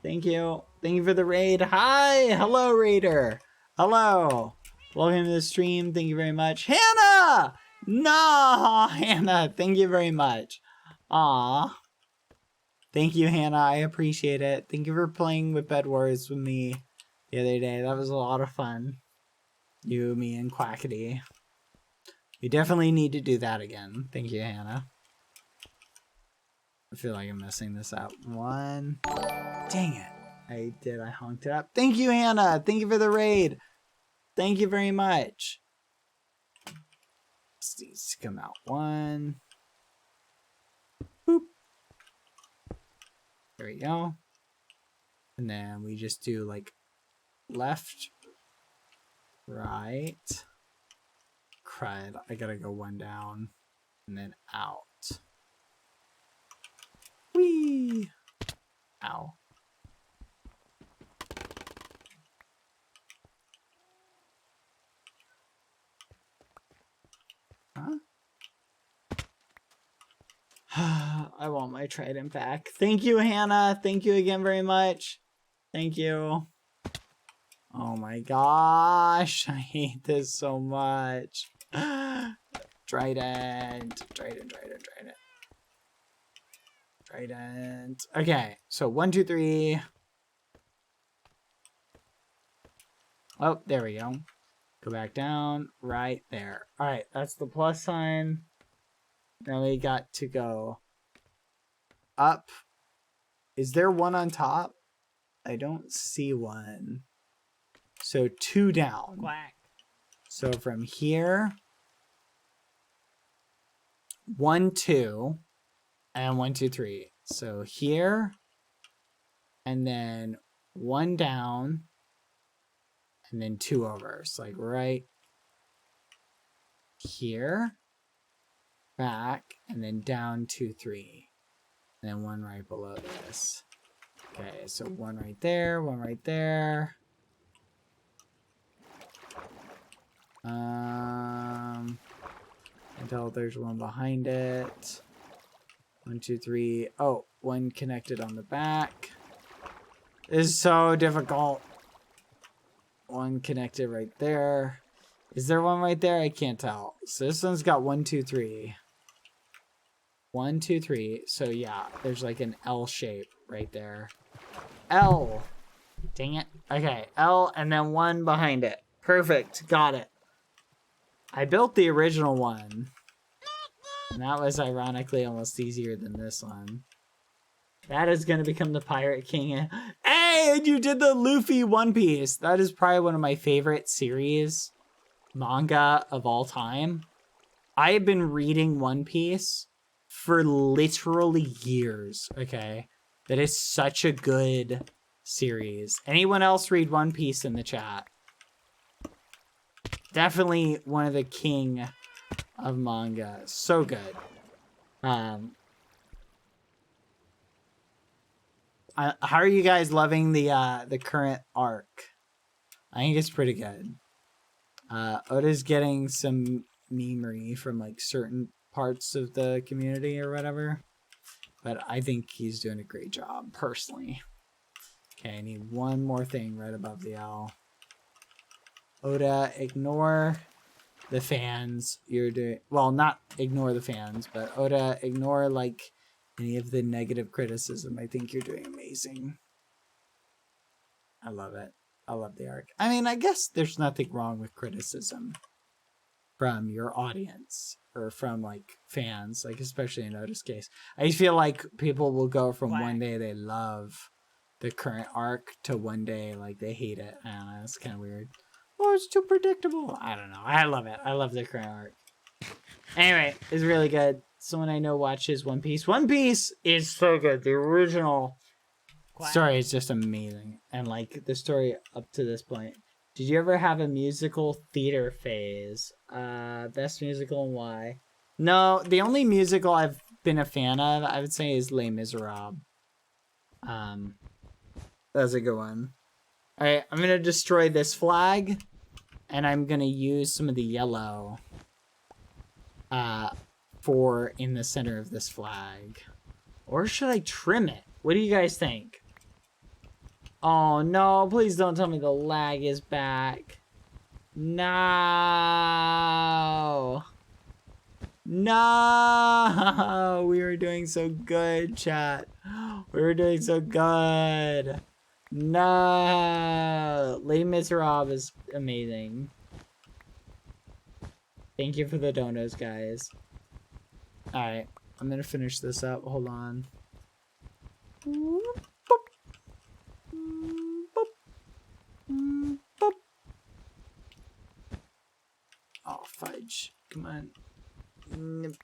Thank you. Thank you for the raid. Hi! Hello, raider. Hello. Welcome to the stream. Thank you very much. Hannah! No, Hannah. Thank you very much. Aw. Thank you, Hannah. I appreciate it. Thank you for playing with Bed Wars with me the other day. That was a lot of fun. You, me, and Quackity. We definitely need to do that again. Thank you, Hannah. I feel like I'm messing this up. 1. Dang it. I honked it up. Thank you, Hannah. Thank you for the raid. Thank you very much. This needs to come out. 1. Boop. There we go. And then we just do like left, right. Crud. I gotta go 1 down and then out. Whee! Ow. Huh? I want my trident back. Thank you, Hannah. Thank you again very much. Thank you. Oh my gosh. I hate this so much. Trident. Okay, so 1, 2, 3. Oh, there we go. Go back down. Right there. All right, that's the plus sign. Now we got to go up. Is there one on top? I don't see one. So 2 down. Quack. So from here, 1, 2, and 1, 2, 3. So here, and then 1 down, and then 2 over. So like right here, back, and then down 2, 3. And then 1 right below this. Okay, so 1 right there, 1 right there. Until there's 1 behind it. 1, 2, 3. Oh, 1 connected on the back. This is so difficult. 1 connected right there. Is there 1 right there? I can't tell. So this one's got 1, 2, 3. 1, 2, 3. So yeah, there's like an L shape right there. L. Dang it. Okay, L and then 1 behind it. Perfect. Got it. I built the original one. And that was ironically almost easier than this one. That is going to become the Pirate King. Hey, and you did the Luffy One Piece. That is probably one of my favorite series manga of all time. I have been reading One Piece for literally years, okay? That is such a good series. Anyone else read One Piece in the chat? Definitely one of the king of manga. So good. How are you guys loving the current arc? I think it's pretty good. Oda's getting some memery from like certain parts of the community or whatever, but I think he's doing a great job personally. Okay, I need 1 more thing right above the L. Oda, ignore the fans. You're doing well, not ignore the fans, but Oda, ignore like any of the negative criticism. I think you're doing amazing. I love it. I love the arc. I mean, I guess there's nothing wrong with criticism from your audience or from like fans, like especially in Otis' case. I feel like people will go from one day they love the current arc to one day like they hate it. I don't know, it's kind of weird. Oh, it's too predictable. I don't know. I love it. I love the current arc. Anyway, it's really good. Someone I know watches One Piece. One Piece is so good. The original story is just amazing. And like the story up to this point. Did you ever have a musical theater phase? Best musical and why? No, the only musical I've been a fan of, I would say, is Les Miserables. That's a good one. Alright, I'm gonna destroy this flag. And I'm gonna use some of the yellow for in the center of this flag. Or should I trim it? What do you guys think? Oh no, please don't tell me the lag is back. No. No. We were doing so good, chat. We were doing so good. No. Les Miserables is amazing. Thank you for the donos, guys. Alright, I'm gonna finish this up. Hold on. Oh, fudge. Come on. Boop.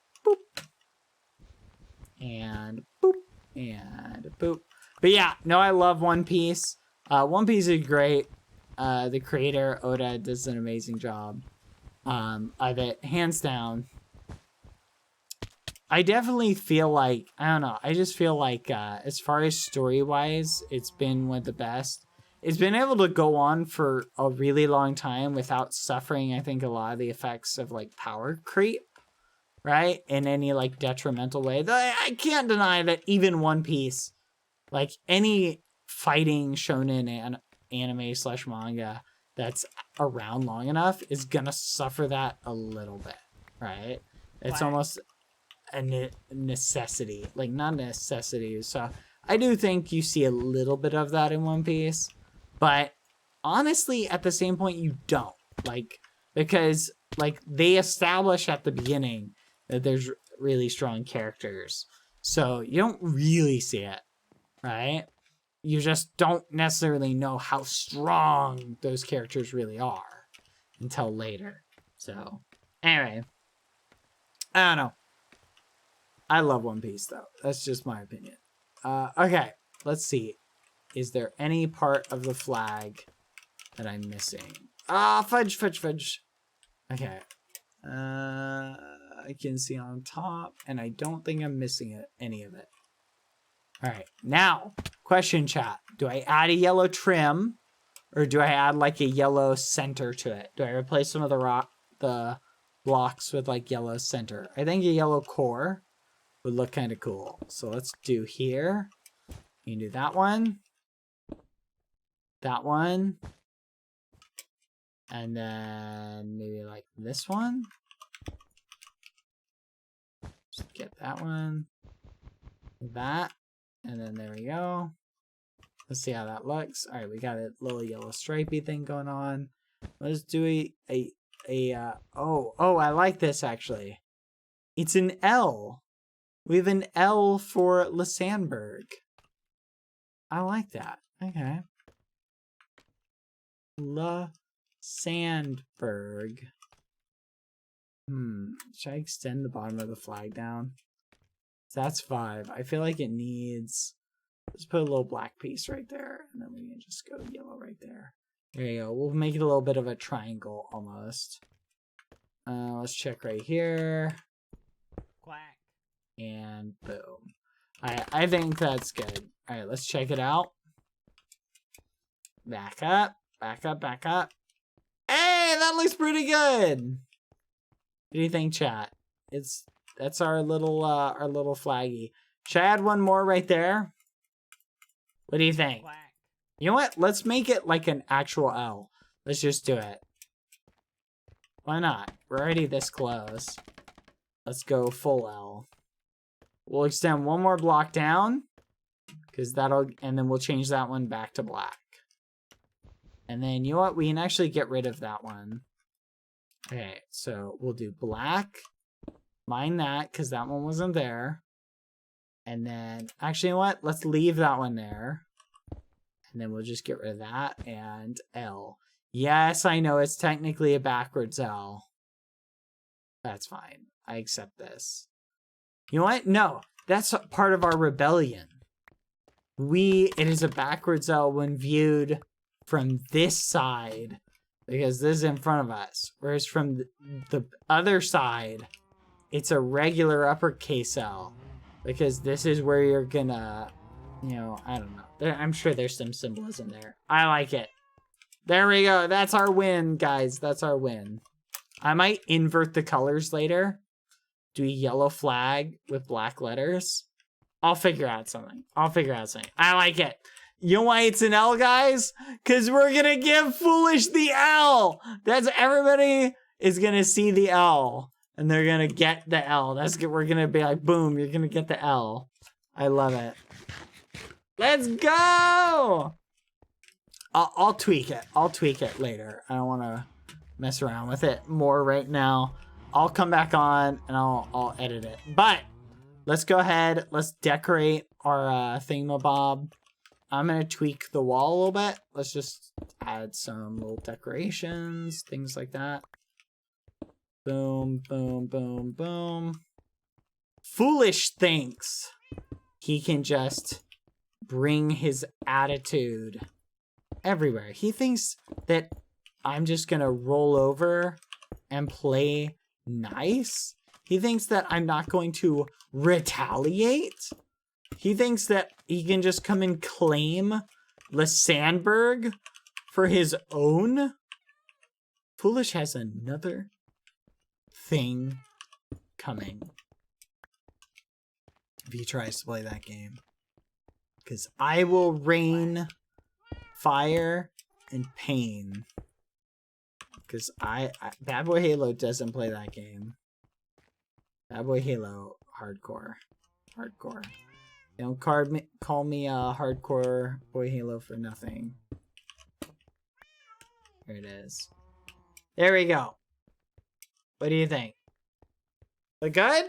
And boop. And boop. But yeah, no, I love One Piece. One Piece is great. The creator, Oda, does an amazing job of it, hands down. I definitely feel like, I don't know, I just feel like as far as story-wise, it's been one of the best. It's been able to go on for a really long time without suffering, I think, a lot of the effects of, like, power creep, right? In any, like, detrimental way. I can't deny that even One Piece, like, any fighting shonen anime / manga that's around long enough is gonna suffer that a little bit, right? It's almost a necessity, like not a necessity. So I do think you see a little bit of that in One Piece, but honestly, at the same point, you don't, like, because like they establish at the beginning that there's really strong characters, so you don't really see it, right? You just don't necessarily know how strong those characters really are until later. So anyway, I don't know. I love One Piece, though. That's just my opinion. Okay, let's see. Is there any part of the flag that I'm missing? Ah, fudge. Okay. I can see on top, and I don't think I'm missing any of it. All right, now, question chat. Do I add a yellow trim, or do I add, like, a yellow center to it? Do I replace some of the blocks with, like, yellow center? I think a yellow core would look kind of cool. So let's do here. You can do that one. That one. And then maybe like this one. Just get that one. That. And then there we go. Let's see how that looks. All right, we got a little yellow stripey thing going on. Let's do oh, I like this actually. It's an L. We have an L for Lysanberg. I like that. Okay. Sandberg. Should I extend the bottom of the flag down? That's 5. I feel like it needs... Let's put a little black piece right there. And then we can just go yellow right there. There you go. We'll make it a little bit of a triangle almost. Let's check right here. Quack. And boom. I think that's good. Alright, let's check it out. Back up. Back up, back up. Hey, that looks pretty good. What do you think, chat? That's our little flaggy. Should I add one more right there? What do you think? Quack. You know what? Let's make it like an actual L. Let's just do it. Why not? We're already this close. Let's go full L. We'll extend one more block down. And then we'll change that one back to black. And then, you know what? We can actually get rid of that one. Okay, so we'll do black. Mine that, because that one wasn't there. And then, actually, you know what? Let's leave that one there. And then we'll just get rid of that and L. Yes, I know it's technically a backwards L. That's fine. I accept this. You know what? No, that's part of our rebellion. It is a backwards L when viewed from this side, because this is in front of us. Whereas from the other side, it's a regular uppercase L, because this is where you're gonna, you know, I don't know. I'm sure there's some symbolism there. I like it. There we go. That's our win, guys. That's our win. I might invert the colors later. Do a yellow flag with black letters. I'll figure out something. I like it. You know why it's an L, guys? Because we're going to give Foolish the L. That's everybody is going to see the L. And they're going to get the L. We're going to be like, boom, you're going to get the L. I love it. Let's go. I'll tweak it. I'll tweak it later. I don't want to mess around with it more right now. I'll come back on and I'll edit it. But let's go ahead. Let's decorate our thingamabob. I'm going to tweak the wall a little bit. Let's just add some little decorations, things like that. Boom, boom, boom, boom. Foolish thinks he can just bring his attitude everywhere. He thinks that I'm just going to roll over and play nice. He thinks that I'm not going to retaliate. He thinks that he can just come and claim Sandberg for his own. Foolish has another thing coming if he tries to play that game. Because I will rain fire and pain. Because BadBoyHalo doesn't play that game. BadBoyHalo hardcore. Hardcore. Don't call me a hardcore boy Halo for nothing. Here it is. There we go. What do you think? Look good?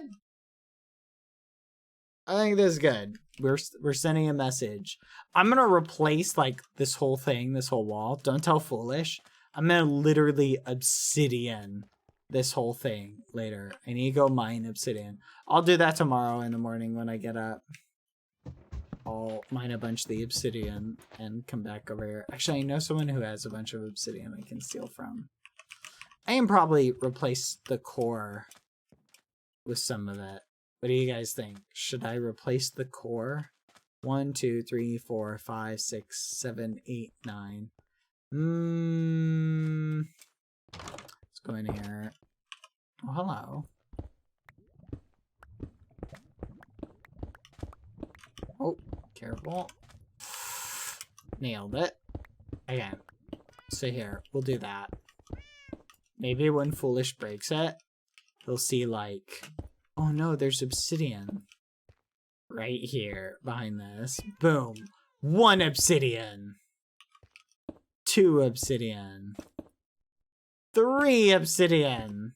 I think this is good. We're sending a message. I'm gonna replace like this whole thing, this whole wall. Don't tell Foolish. I'm gonna literally obsidian this whole thing later. I need to go mine obsidian. I'll do that tomorrow in the morning when I get up. I'll mine a bunch of the obsidian and come back over here. Actually, I know someone who has a bunch of obsidian I can steal from. I can probably replace the core with some of it. What do you guys think? Should I replace the core? 1, 2, 3, 4, 5, 6, 7, 8, 9. Let's go in here. Oh, hello. Oh, careful. Nailed it. Again. So here, we'll do that. Maybe when Foolish breaks it, he'll see like, oh no, there's obsidian. Right here, behind this. Boom. 1 obsidian. 2 obsidian. 3 obsidian.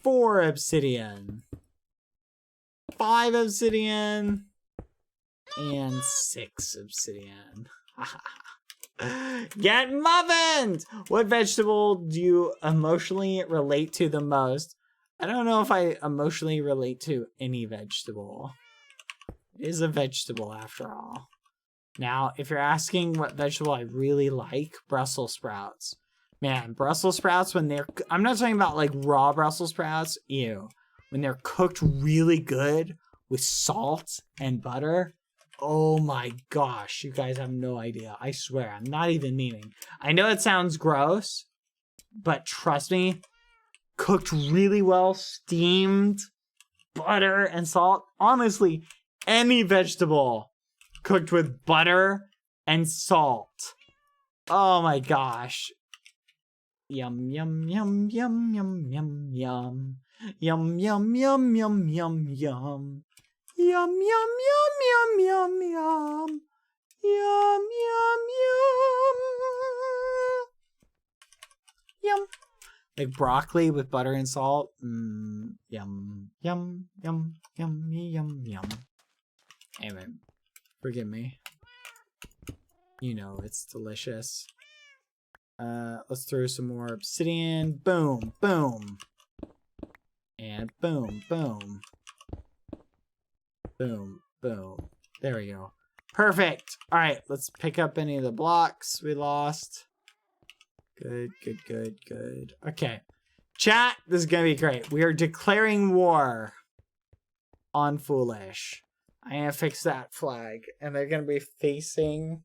4 obsidian. 5 obsidian. And 6 obsidian. Get muffined! What vegetable do you emotionally relate to the most? I don't know if I emotionally relate to any vegetable. It is a vegetable after all. Now, if you're asking what vegetable I really like, Brussels sprouts. Man, Brussels sprouts when they're... I'm not talking about like raw Brussels sprouts. Ew. When they're cooked really good with salt and butter. Oh my gosh, you guys have no idea. I swear, I'm not even meaning. I know it sounds gross, but trust me, cooked really well, steamed, butter and salt. Honestly, any vegetable cooked with butter and salt. Oh my gosh. Yum, yum, yum, yum, yum, yum, yum. Yum, yum, yum, yum, yum, yum. Yum, yum, yum, yum, yum, yum. Yum, yum, yum. Yum. Like broccoli with butter and salt. Yum, yum, yum, yum, yum, yum. Anyway, forgive me. You know it's delicious. Let's throw some more obsidian. Boom, boom. And boom, boom. Boom, boom. There we go. Perfect. All right, let's pick up any of the blocks we lost. Good, good, good, good. Okay. Chat, this is going to be great. We are declaring war on Foolish. I am going to fix that flag. And they're going to be facing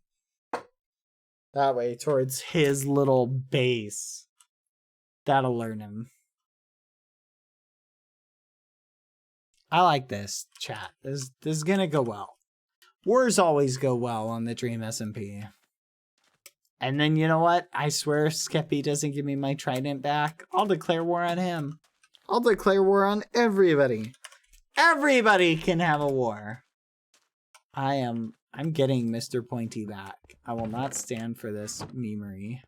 that way towards his little base. That'll learn him. I like this, chat. This is going to go well. Wars always go well on the Dream SMP. And then, you know what? I swear if Skeppy doesn't give me my trident back, I'll declare war on him. I'll declare war on everybody. Everybody can have a war. I'm getting Mr. Pointy back. I will not stand for this memery.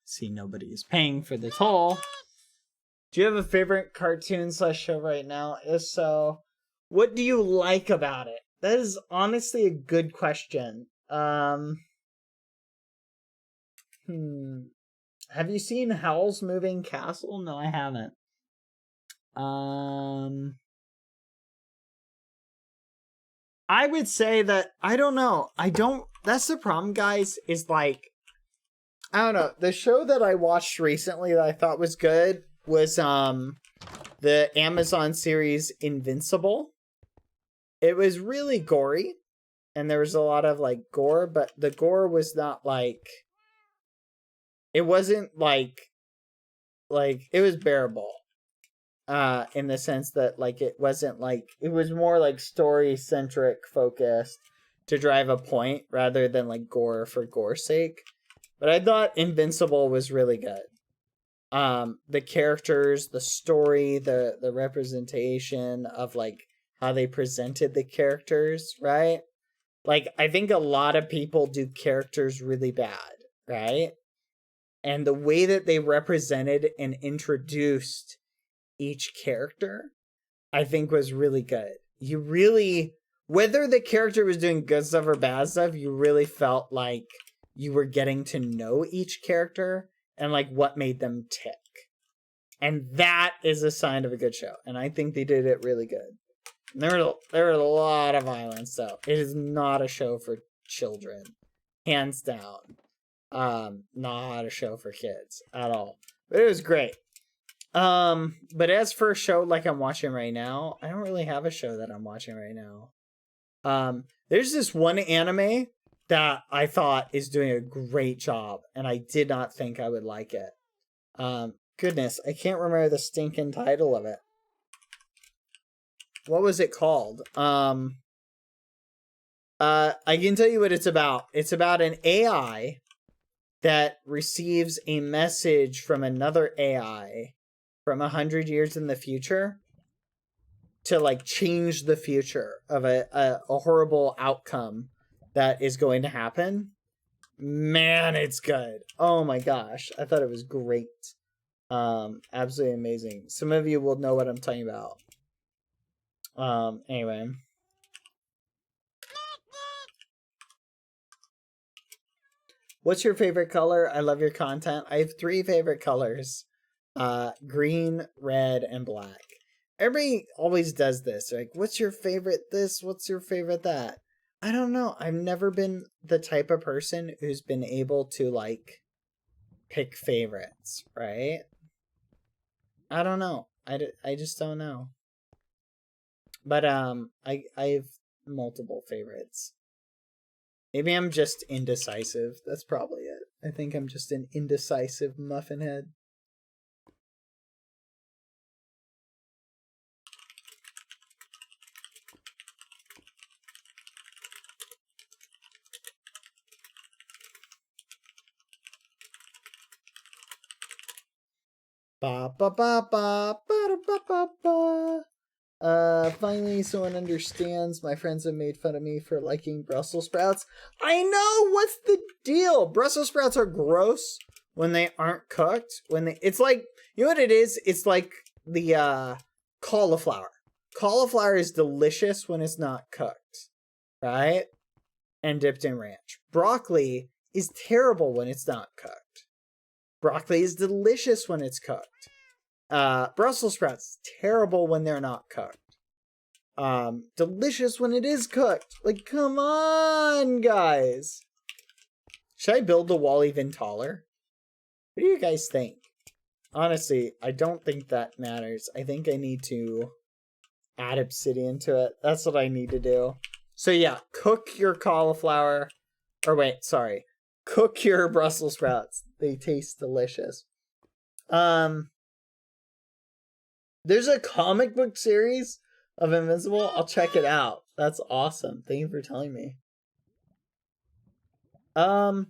See, nobody is paying for the toll. Do you have a favorite cartoon / show right now? If so, what do you like about it? That is honestly a good question. Have you seen Howl's Moving Castle? No, I haven't. I would say that, I don't know. That's the problem, guys, is like, I don't know. The show that I watched recently that I thought was good was the Amazon series Invincible. It was really gory, and there was a lot of like gore, but the gore was not like, it wasn't like it was bearable. In the sense that like it wasn't like, it was more like story centric focused to drive a point rather than like gore for gore's sake. But I thought Invincible was really good. The characters, the story, the representation of like how they presented the characters, right? Like, I think a lot of people do characters really bad, right? And the way that they represented and introduced each character, I think was really good. You really, whether the character was doing good stuff or bad stuff, you really felt like you were getting to know each character and like what made them tick. And that is a sign of a good show. And I think they did it really good. There were a lot of violence though. It is not a show for children. Hands down. Not a show for kids at all. But it was great. But as for a show like I'm watching right now, I don't really have a show that I'm watching right now. There's this one anime that I thought is doing a great job, and I did not think I would like it. Goodness, I can't remember the stinking title of it. What was it called? I can tell you what it's about. It's about an AI that receives a message from another AI from 100 years in the future to like change the future of a horrible outcome that is going to happen. Man, it's good. Oh my gosh. I thought it was great. Absolutely amazing. Some of you will know what I'm talking about. Anyway. What's your favorite color? I love your content. I have 3 favorite colors. Green, red, and black. Everybody always does this. Like, what's your favorite this? What's your favorite that? I don't know. I've never been the type of person who's been able to, like, pick favorites, right? I don't know. I just don't know. But, I have multiple favorites. Maybe I'm just indecisive. That's probably it. I think I'm just an indecisive muffin head. Ba ba ba ba ba ba ba ba. Finally someone understands. My friends have made fun of me for liking Brussels sprouts. I know, what's the deal? Brussels sprouts are gross when they aren't cooked. It's like, you know what it is? It's like the cauliflower. Cauliflower is delicious when it's not cooked, right? And dipped in ranch. Broccoli is terrible when it's not cooked. Broccoli is delicious when it's cooked. Brussels sprouts, terrible when they're not cooked. Delicious when it is cooked. Like, come on, guys. Should I build the wall even taller? What do you guys think? Honestly, I don't think that matters. I think I need to add obsidian to it. That's what I need to do. So yeah, cook your cauliflower. Or wait, sorry. Cook your Brussels sprouts. They taste delicious. There's a comic book series of Invincible. I'll check it out. That's awesome. Thank you for telling me. But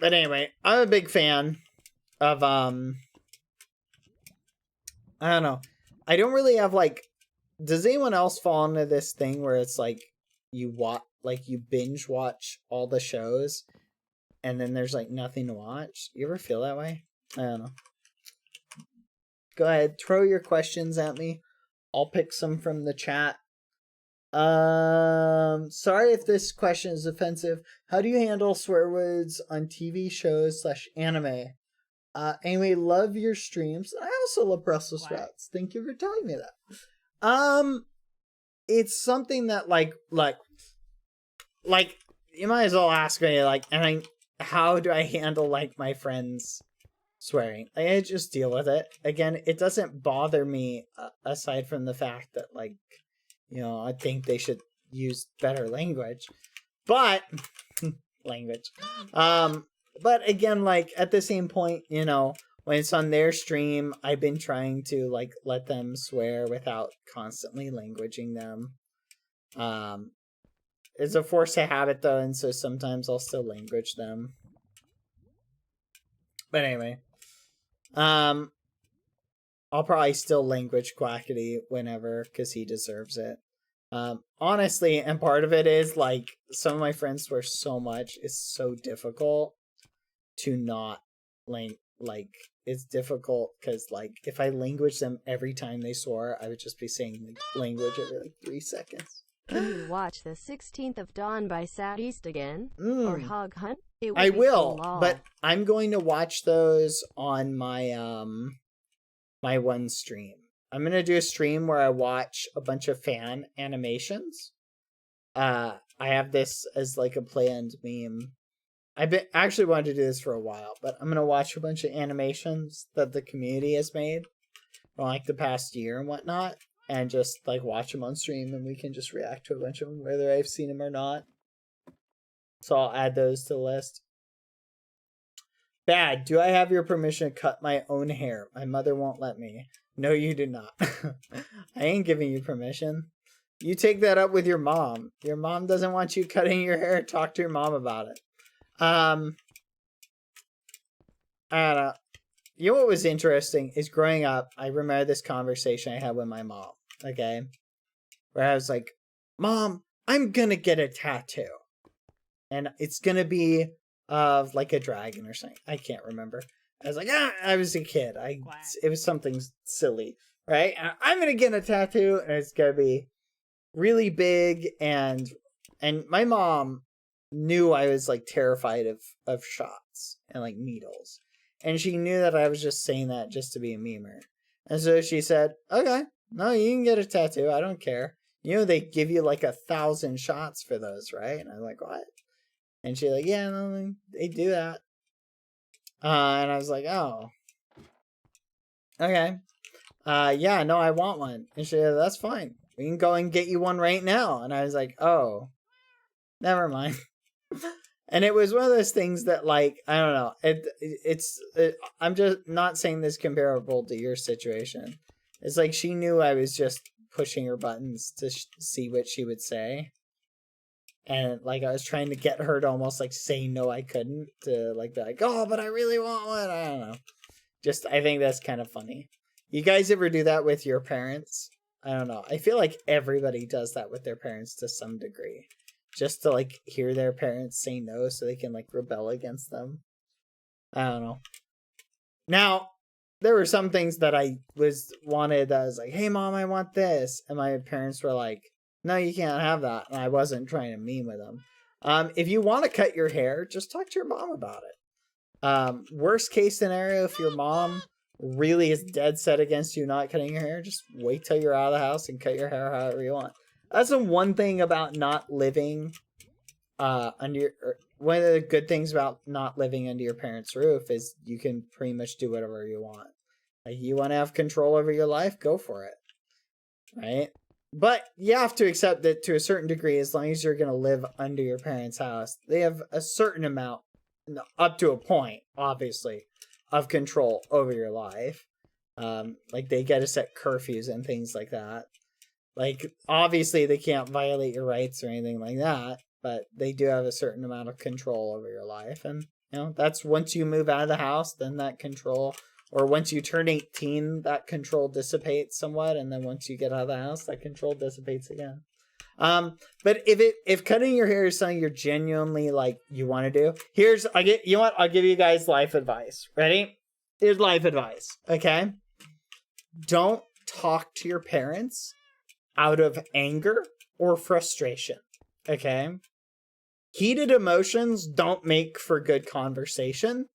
anyway, I'm a big fan of I don't know. I don't really have like, does anyone else fall into this thing where it's like you binge watch all the shows and then there's like nothing to watch? You ever feel that way? I don't know. Go ahead, throw your questions at me. I'll pick some from the chat. Sorry if this question is offensive. How do you handle swear words on TV shows / anime? Anyway, love your streams. I also love Brussels sprouts. Thank you for telling me that. It's something that like you might as well ask me how do I handle like my friends swearing? I just deal with it. Again, it doesn't bother me aside from the fact that like, you know, I think they should use better language. But language. But again, like at the same point, you know, when it's on their stream, I've been trying to like let them swear without constantly languaging them. It's a force of habit though, and so sometimes I'll still language them. But anyway, I'll probably still language Quackity whenever because he deserves it. Honestly, and part of it is like some of my friends swear so much, it's so difficult to not it's difficult because like if I language them every time they swore, I would just be saying like, language every like 3 seconds. Can you watch the 16th of Dawn by Southeast again? Or Hog Hunt? I will, but I'm going to watch those on my my one stream. I'm gonna do a stream where I watch a bunch of fan animations. I have this as like a planned meme. I've been actually wanted to do this for a while, but I'm gonna watch a bunch of animations that the community has made for like the past year and whatnot, and just like watch them on stream, and we can just react to a bunch of them, whether I've seen them or not. So I'll add those to the list. Bad. Do I have your permission to cut my own hair? My mother won't let me. No, you do not. I ain't giving you permission. You take that up with your mom. Your mom doesn't want you cutting your hair. Talk to your mom about it. I don't know. You know what was interesting is growing up, I remember this conversation I had with my mom, okay? Where I was like, Mom, I'm gonna get a tattoo. And it's gonna be of like a dragon or something. I can't remember. I was like, I was a kid. It was something silly, right? And I'm gonna get a tattoo, and it's gonna be really big, and my mom knew I was like terrified of shots and like needles, and she knew that I was just saying that just to be a memer, and so she said, "Okay, no, you can get a tattoo. I don't care. You know they give you like 1,000 shots for those, right?" And I'm like, "What?" And she's like, "Yeah, no, they do that." And I was like, "Oh, okay. Yeah, no, I want one." And she said, "That's fine. We can go and get you one right now." And I was like, "Oh, never mind." And it was one of those things that, like, I don't know. I'm just not saying this comparable to your situation. It's like she knew I was just pushing her buttons to see what she would say. And, like, I was trying to get her to almost, like, say no, I couldn't. To, like, be like, oh, but I really want one. I don't know. Just, I think that's kind of funny. You guys ever do that with your parents? I don't know. I feel like everybody does that with their parents to some degree. Just to like hear their parents say no so they can like rebel against them. I don't know. Now, there were some things that I wanted that I was like, hey mom, I want this. And my parents were like, no, you can't have that. And I wasn't trying to meme with them. If you want to cut your hair, just talk to your mom about it. Worst case scenario, if your mom really is dead set against you not cutting your hair, just wait till you're out of the house and cut your hair however you want. That's the one thing about not living one of the good things about not living under your parents' roof is you can pretty much do whatever you want. Like, you want to have control over your life, go for it. Right? But you have to accept that to a certain degree, as long as you're going to live under your parents' house, they have a certain amount, up to a point, obviously, of control over your life. Like, they get to set curfews and things like that. Like, obviously, they can't violate your rights or anything like that, but they do have a certain amount of control over your life. And, you know, that's once you move out of the house, then that control, or once you turn 18, that control dissipates somewhat. And then once you get out of the house, that control dissipates again. But if cutting your hair is something you're genuinely like you want to do, I'll give you guys life advice. Ready? Here's life advice. Okay. Don't talk to your parents out of anger or frustration. Okay. Heated emotions don't make for good conversation,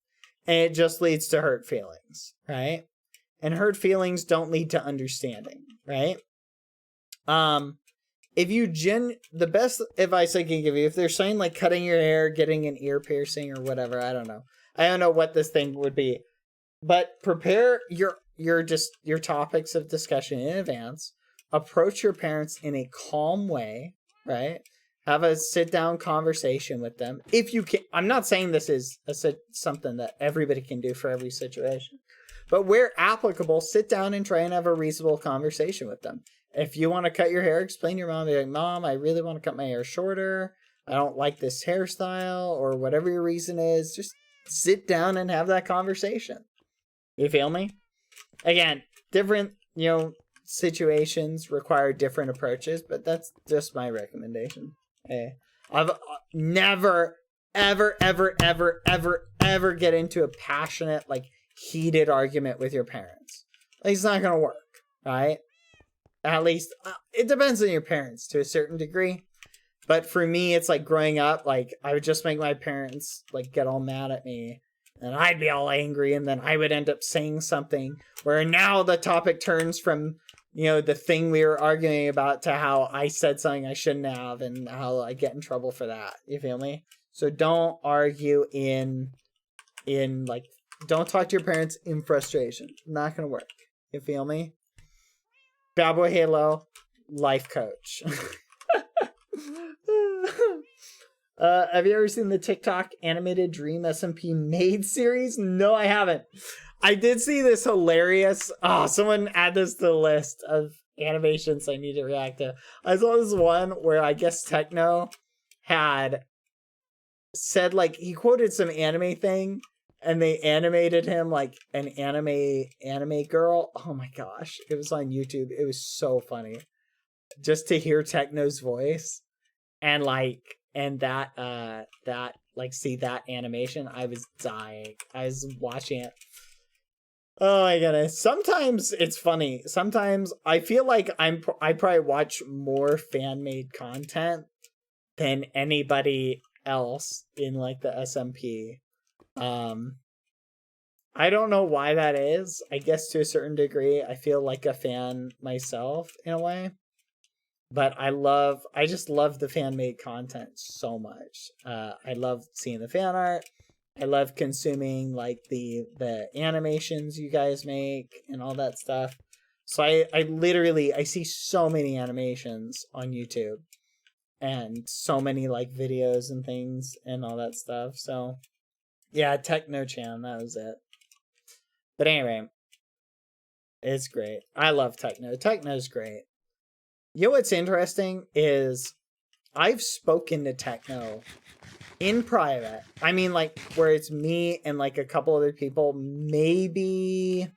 and it just leads to hurt feelings, right? And hurt feelings don't lead to understanding, right? The best advice I can give you, if there's something like cutting your hair, getting an ear piercing or whatever, I don't know what this thing would be, but prepare your topics of discussion in advance. Approach your parents in a calm way, right? Have a sit-down conversation with them. If you can, I'm not saying this is something that everybody can do for every situation, but where applicable, sit down and try and have a reasonable conversation with them. If you want to cut your hair, explain to your mom, be like, Mom, I really want to cut my hair shorter. I don't like this hairstyle, or whatever your reason is. Just sit down and have that conversation. You feel me? Again, different, situations require different approaches, but that's just my recommendation. Okay. I've never, ever, ever, ever, ever, ever get into a passionate, heated argument with your parents. It's not going to work, right? At least, it depends on your parents to a certain degree. But for me, it's like growing up, I would just make my parents, get all mad at me. And I'd be all angry, and then I would end up saying something where now the topic turns from, the thing we were arguing about to how I said something I shouldn't have and how I get in trouble for that. You feel me? So don't argue don't talk to your parents in frustration. Not going to work. You feel me? BadBoyHalo, life coach. Have you ever seen the TikTok animated Dream SMP Maid series? No, I haven't. I did see this hilarious. Someone add this to the list of animations I need to react to. I saw this one where I guess Techno had said he quoted some anime thing, and they animated him like an anime girl. Oh my gosh, it was on YouTube. It was so funny just to hear Techno's voice and see that animation. I was dying. I was watching it. Oh my goodness. Sometimes it's funny. Sometimes I feel like I probably watch more fan-made content than anybody else in the SMP. I don't know why that is. I guess to a certain degree, I feel like a fan myself in a way. But I just love the fan-made content so much. I love seeing the fan art. I love consuming the animations you guys make and all that stuff. So I see so many animations on YouTube and so many videos and things and all that stuff. So yeah, Techno-chan, that was it. But anyway, it's great. I love Techno. Techno's great. You know what's interesting is I've spoken to Techno in private. I mean, where it's me and a couple other people, maybe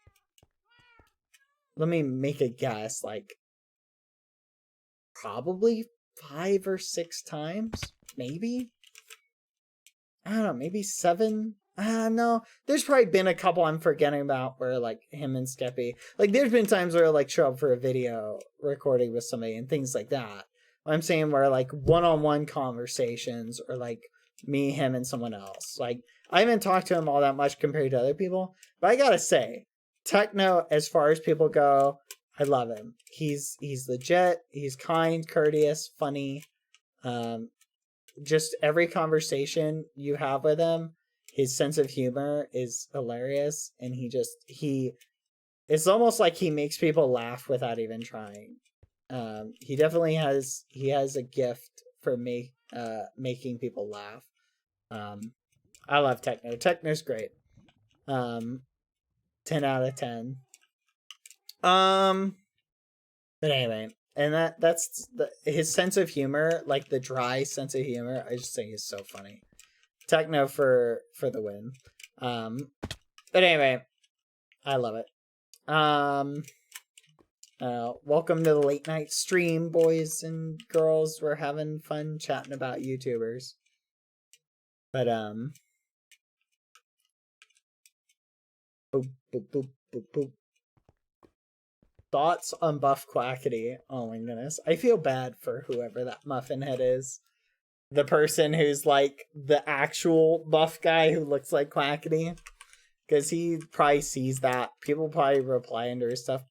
let me make a guess, like probably 5 or 6 times, maybe. I don't know, maybe 7. No, there's probably been a couple I'm forgetting about where like him and Skeppy, like there's been times where I like show up for a video recording with somebody and things like that. I'm saying where like one-on-one conversations or like me, him, and someone else. Like I haven't talked to him all that much compared to other people, but I gotta say, Techno, as far as people go, I love him. He's legit. He's kind, courteous, funny. Just every conversation you have with him, his sense of humor is hilarious, and it's almost like he makes people laugh without even trying. He definitely has a gift for making people laugh. I love Techno. Techno's great. 10 out of 10. But anyway, and that's his sense of humor, like the dry sense of humor, I just think is so funny. Techno for the win. But anyway, I love it. Welcome to the late night stream, boys and girls. We're having fun chatting about YouTubers. But boop, boop, boop, boop, boop. Thoughts on Buff Quackity? Oh my goodness. I feel bad for whoever that muffin head is. The person who's like the actual buff guy who looks like Quackity. Because he probably sees that. People probably reply under his stuff.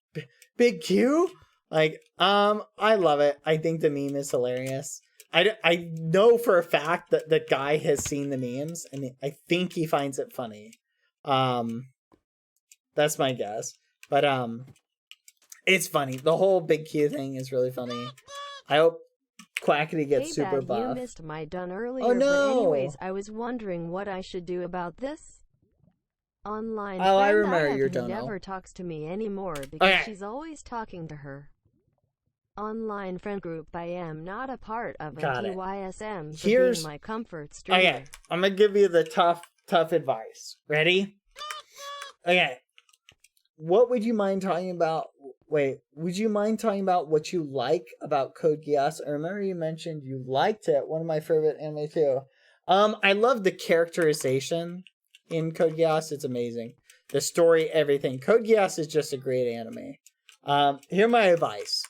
Big Q? Like, I love it. I think the meme is hilarious. I know for a fact that the guy has seen the memes, and I think he finds it funny. That's my guess. But, it's funny. The whole Big Q thing is really funny. I hope Quackity gets super Bad, buff. You missed my done earlier, Oh no! But anyways, I was wondering what I should do about this. Online Oh, I friend remember I have your who dono. never talks to me anymore because Okay. she's always talking to her. Online friend group I am not a part of, Got and it. TYSM for Here's- being my comfort streamer. Okay, I'm gonna give you the tough advice. Ready? Okay. What would you mind talking about? Wait, would you mind talking about what you like about Code Geass? I remember you mentioned you liked it. One of my favorite anime too. I love the characterization in Code Geass. It's amazing. The story, everything. Code Geass is just a great anime. Here's my advice.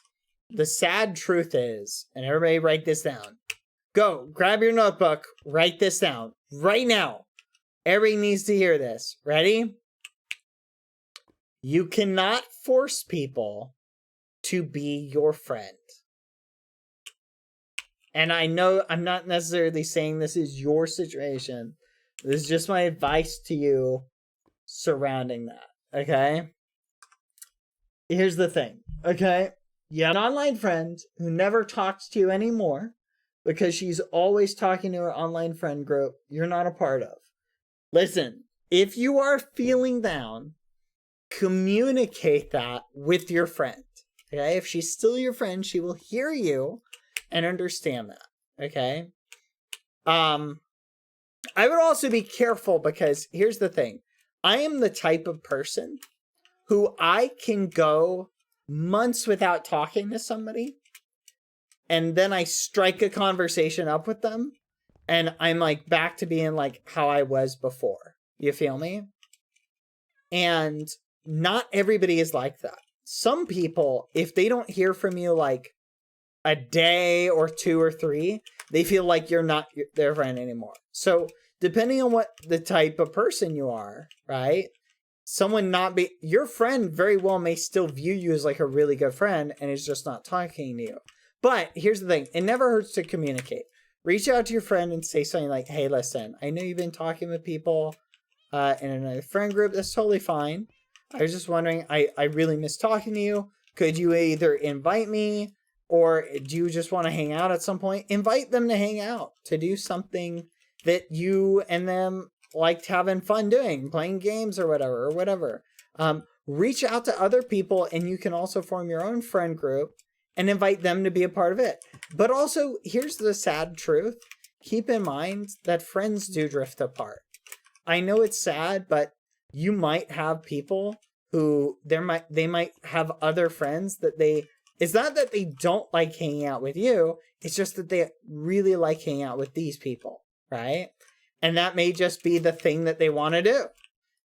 The sad truth is, and everybody write this down. Go, grab your notebook, write this down. Right now. Everybody needs to hear this. Ready? You cannot force people to be your friend. And I know I'm not necessarily saying this is your situation. This is just my advice to you surrounding that. Okay? Here's the thing. Okay? You have an online friend who never talks to you anymore because she's always talking to her online friend group you're not a part of. Listen, if you are feeling down, communicate that with your friend. Okay? If she's still your friend, she will hear you and understand that. Okay? I would also be careful because here's the thing. I am the type of person who I can go months without talking to somebody, and then I strike a conversation up with them, and I'm like back to being like how I was before. You feel me? And not everybody is like that. Some people, if they don't hear from you like a day or 2 or 3, they feel like you're not their friend anymore. So depending on what the type of person you are, right? Your friend very well may still view you as like a really good friend and is just not talking to you. But here's the thing. It never hurts to communicate. Reach out to your friend and say something like, hey, listen, I know you've been talking with people in another friend group. That's totally fine. I was just wondering, I really miss talking to you. Could you either invite me or do you just want to hang out at some point? Invite them to hang out, to do something that you and them liked having fun doing, playing games or whatever. Reach out to other people, and you can also form your own friend group and invite them to be a part of it. But also, here's the sad truth. Keep in mind that friends do drift apart. I know it's sad, but you might have people who they might have other friends that it's not that they don't like hanging out with you, it's just that they really like hanging out with these people, right? And that may just be the thing that they want to do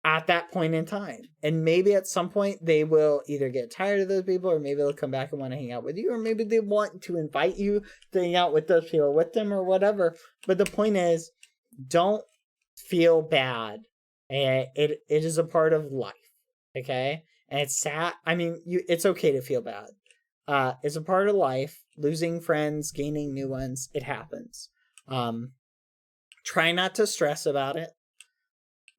at that point in time. And maybe at some point they will either get tired of those people, or maybe they'll come back and want to hang out with you, or maybe they want to invite you to hang out with those people with them or whatever. But the point is, don't feel bad. It is a part of life, okay? And it's sad. I mean, it's okay to feel bad. It's a part of life. Losing friends, gaining new ones, it happens. Try not to stress about it.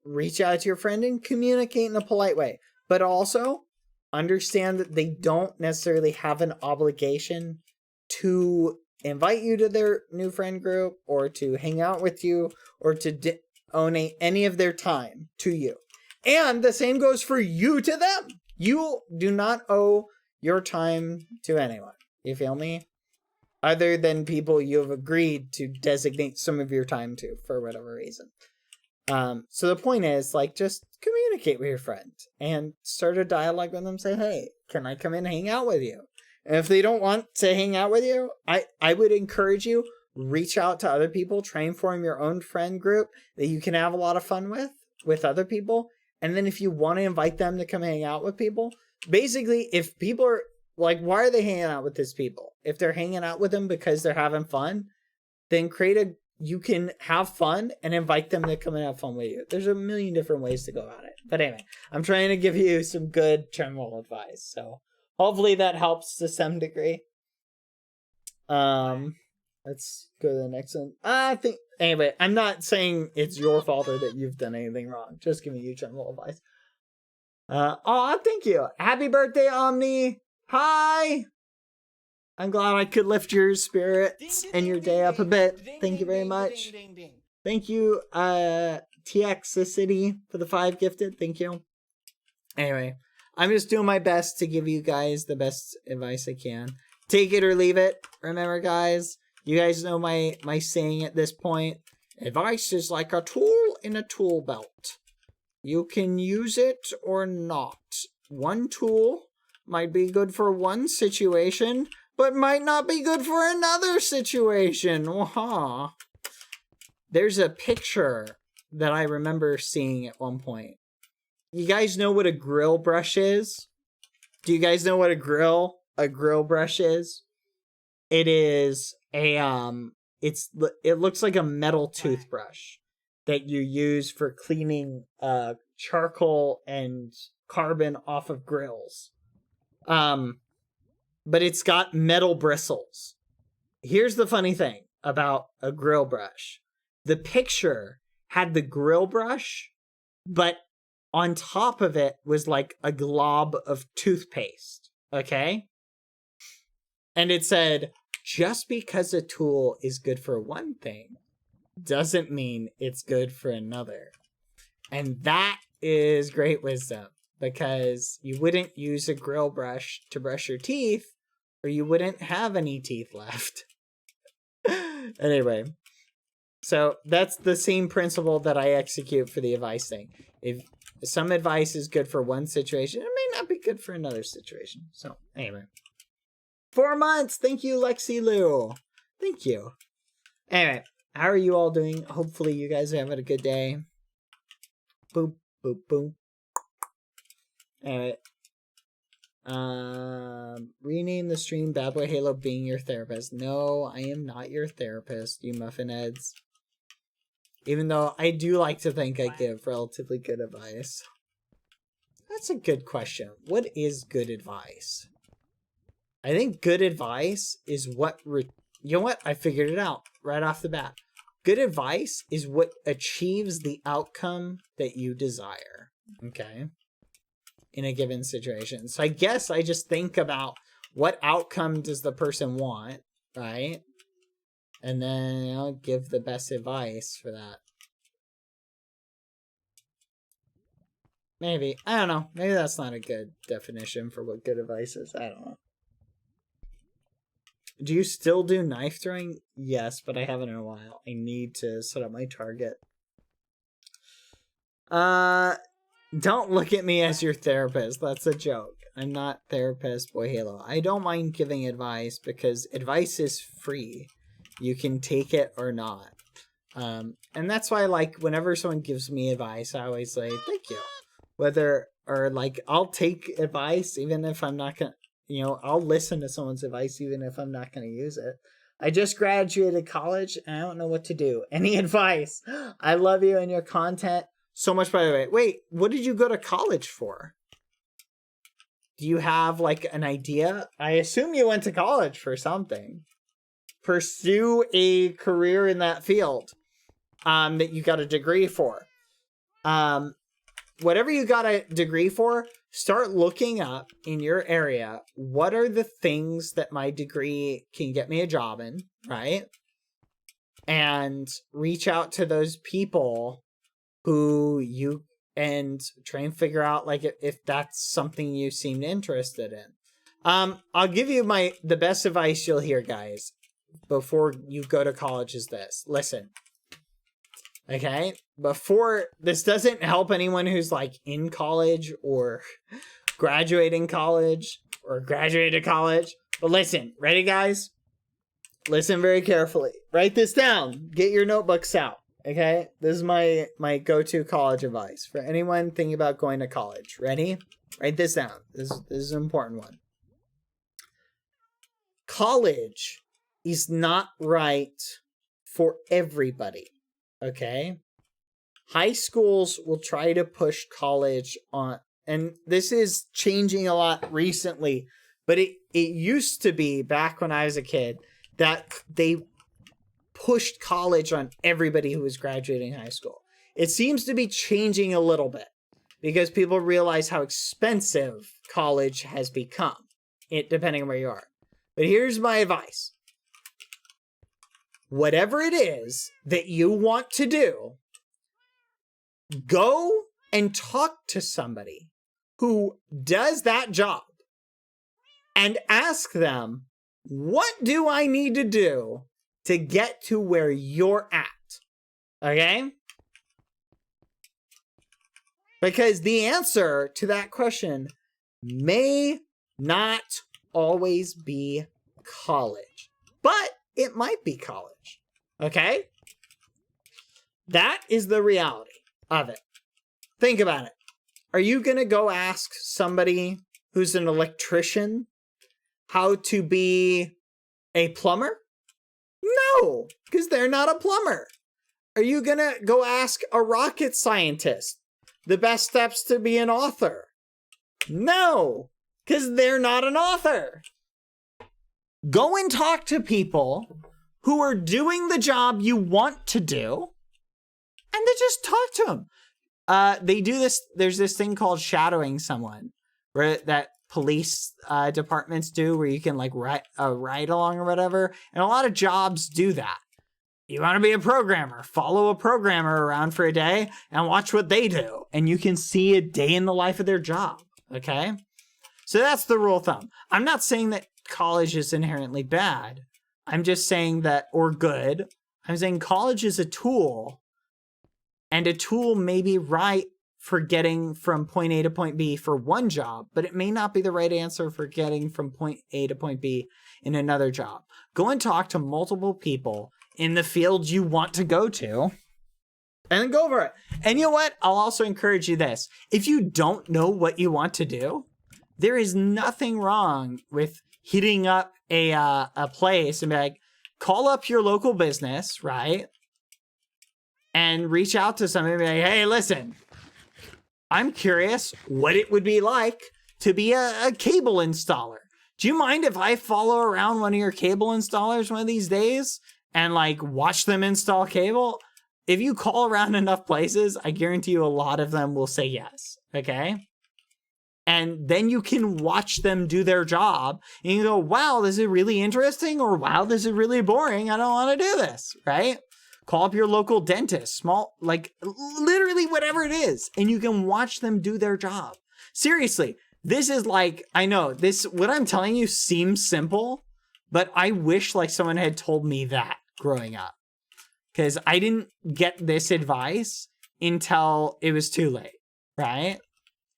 Reach out to your friend and communicate in a polite way. But also, understand that they don't necessarily have an obligation to invite you to their new friend group, or to hang out with you, or to donate any of their time to you. And the same goes for you to them. You do not owe your time to anyone. You feel me? Other than people you have agreed to designate some of your time to for whatever reason. So the point is, like, just communicate with your friend and start a dialogue with them. Say, hey, can I come in and hang out with you? And if they don't want to hang out with you, I would encourage you, reach out to other people, try and form your own friend group that you can have a lot of fun with other people. And then if you want to invite them to come hang out with people, basically, if people are like, why are they hanging out with these people? If they're hanging out with them because they're having fun, then you can have fun and invite them to come and have fun with you. There's a million different ways to go about it. But anyway, I'm trying to give you some good general advice. So hopefully that helps to some degree. Let's go to the next one. Anyway, I'm not saying it's your fault or that you've done anything wrong. Just giving you general advice. Thank you. Happy birthday, Omni. Hi. I'm glad I could lift your spirits and your day up a bit. Thank you very much. Thank you, TX the City, for the 5 gifted. Thank you. Anyway, I'm just doing my best to give you guys the best advice I can. Take it or leave it. Remember, guys, you guys know my saying at this point. Advice is like a tool in a tool belt. You can use it or not. One tool might be good for one situation, but might not be good for another situation. Waha. There's a picture that I remember seeing at one point. You guys know what a grill brush is? Do you guys know what a grill brush is? It is it looks like a metal toothbrush that you use for cleaning charcoal and carbon off of grills. But it's got metal bristles. Here's the funny thing about a grill brush. The picture had the grill brush, but on top of it was like a glob of toothpaste. Okay? And it said, just because a tool is good for one thing doesn't mean it's good for another. And that is great wisdom, because you wouldn't use a grill brush to brush your teeth, or you wouldn't have any teeth left. Anyway, so that's the same principle that I execute for the advice thing. If some advice is good for one situation, it may not be good for another situation. So anyway, 4 months. Thank you, Lexi Lou. Thank you. Anyway, how are you all doing? Hopefully you guys are having a good day. Boop, boop, boop. Anyway, rename the stream BadBoyHalo being your therapist. No, I am not your therapist, you muffin heads. Even though I do like to think I give relatively good advice. That's a good question. What is good advice? I think good advice is what... you know what? I figured it out right off the bat. Good advice is what achieves the outcome that you desire. Okay? In a given situation. So I guess I just think about what outcome does the person want, right? And then I'll give the best advice for that. Maybe. I don't know. Maybe that's not a good definition for what good advice is. I don't know. Do you still do knife throwing? Yes, but I haven't in a while. I need to set up my target. Don't look at me as your therapist. That's a joke. I'm not therapist BadBoyHalo. I don't mind giving advice because advice is free. You can take it or not. And that's why, like, whenever someone gives me advice, I always say, thank you. Whether, or like, I'll take advice even if I'm not gonna, you know, I'll listen to someone's advice even if I'm not gonna use it. I just graduated college and I don't know what to do. Any advice? I love you and your content so much, by the way. Wait, what did you go to college for? Do you have, like, an idea? I assume you went to college for something. Pursue a career in that field that you got a degree for. Whatever you got a degree for, start looking up in your area, what are the things that my degree can get me a job in, right? And reach out to those people who you, and try and figure out, like, if that's something you seem interested in. I'll give you the best advice you'll hear, guys, before you go to college is this. Listen. Okay? Before, this doesn't help anyone who's, like, in college or graduating college or graduated college. But listen, ready, guys? Listen very carefully. Write this down. Get your notebooks out. Okay? This is my go-to college advice for anyone thinking about going to college. Ready? Write this down. This is an important one. College is not right for everybody. Okay? High schools will try to push college on, and this is changing a lot recently, but it used to be, back when I was a kid, that they pushed college on everybody who was graduating high school. It seems to be changing a little bit because people realize how expensive college has become, depending on where you are. But here's my advice. Whatever it is that you want to do, go and talk to somebody who does that job and ask them, what do I need to do to get to where you're at? Okay? Because the answer to that question may not always be college, but it might be college. Okay? That is the reality of it. Think about it. Are you going to go ask somebody who's an electrician how to be a plumber? No, because they're not a plumber. Are you going to go ask a rocket scientist the best steps to be an author? No, because they're not an author. Go and talk to people who are doing the job you want to do, and then just talk to them. They do this. There's this thing called shadowing someone, where that police departments do, where you can, like, write a ride along or whatever. And a lot of jobs do that. You want to be a programmer, follow a programmer around for a day and watch what they do. And you can see a day in the life of their job. Okay? So that's the rule of thumb. I'm not saying that college is inherently bad. I'm just saying that, or good. I'm saying college is a tool, and a tool may be right for getting from point A to point B for one job, but it may not be the right answer for getting from point A to point B in another job. Go and talk to multiple people in the field you want to go to, and then go over it. And you know what? I'll also encourage you this. If you don't know what you want to do, there is nothing wrong with hitting up a place and be like, call up your local business, right? And reach out to somebody and be like, hey, listen, I'm curious what it would be like to be a cable installer. Do you mind if I follow around one of your cable installers one of these days and, like, watch them install cable? If you call around enough places, I guarantee you a lot of them will say yes, okay? And then you can watch them do their job and you go, wow, this is really interesting, or wow, this is really boring. I don't want to do this, right? Call up your local dentist, small, like, literally whatever it is, and you can watch them do their job. Seriously, this is like, I know this, what I'm telling you seems simple, but I wish, like, someone had told me that growing up, because I didn't get this advice until it was too late, right?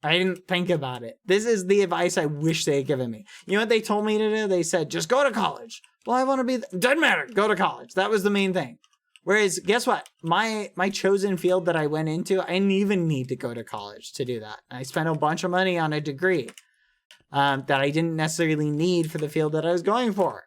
I didn't think about it. This is the advice I wish they had given me. You know what they told me to do? They said, just go to college. Well, I want to be, doesn't matter, go to college. That was the main thing. Whereas, guess what? My chosen field that I went into, I didn't even need to go to college to do that. I spent a bunch of money on a degree that I didn't necessarily need for the field that I was going for.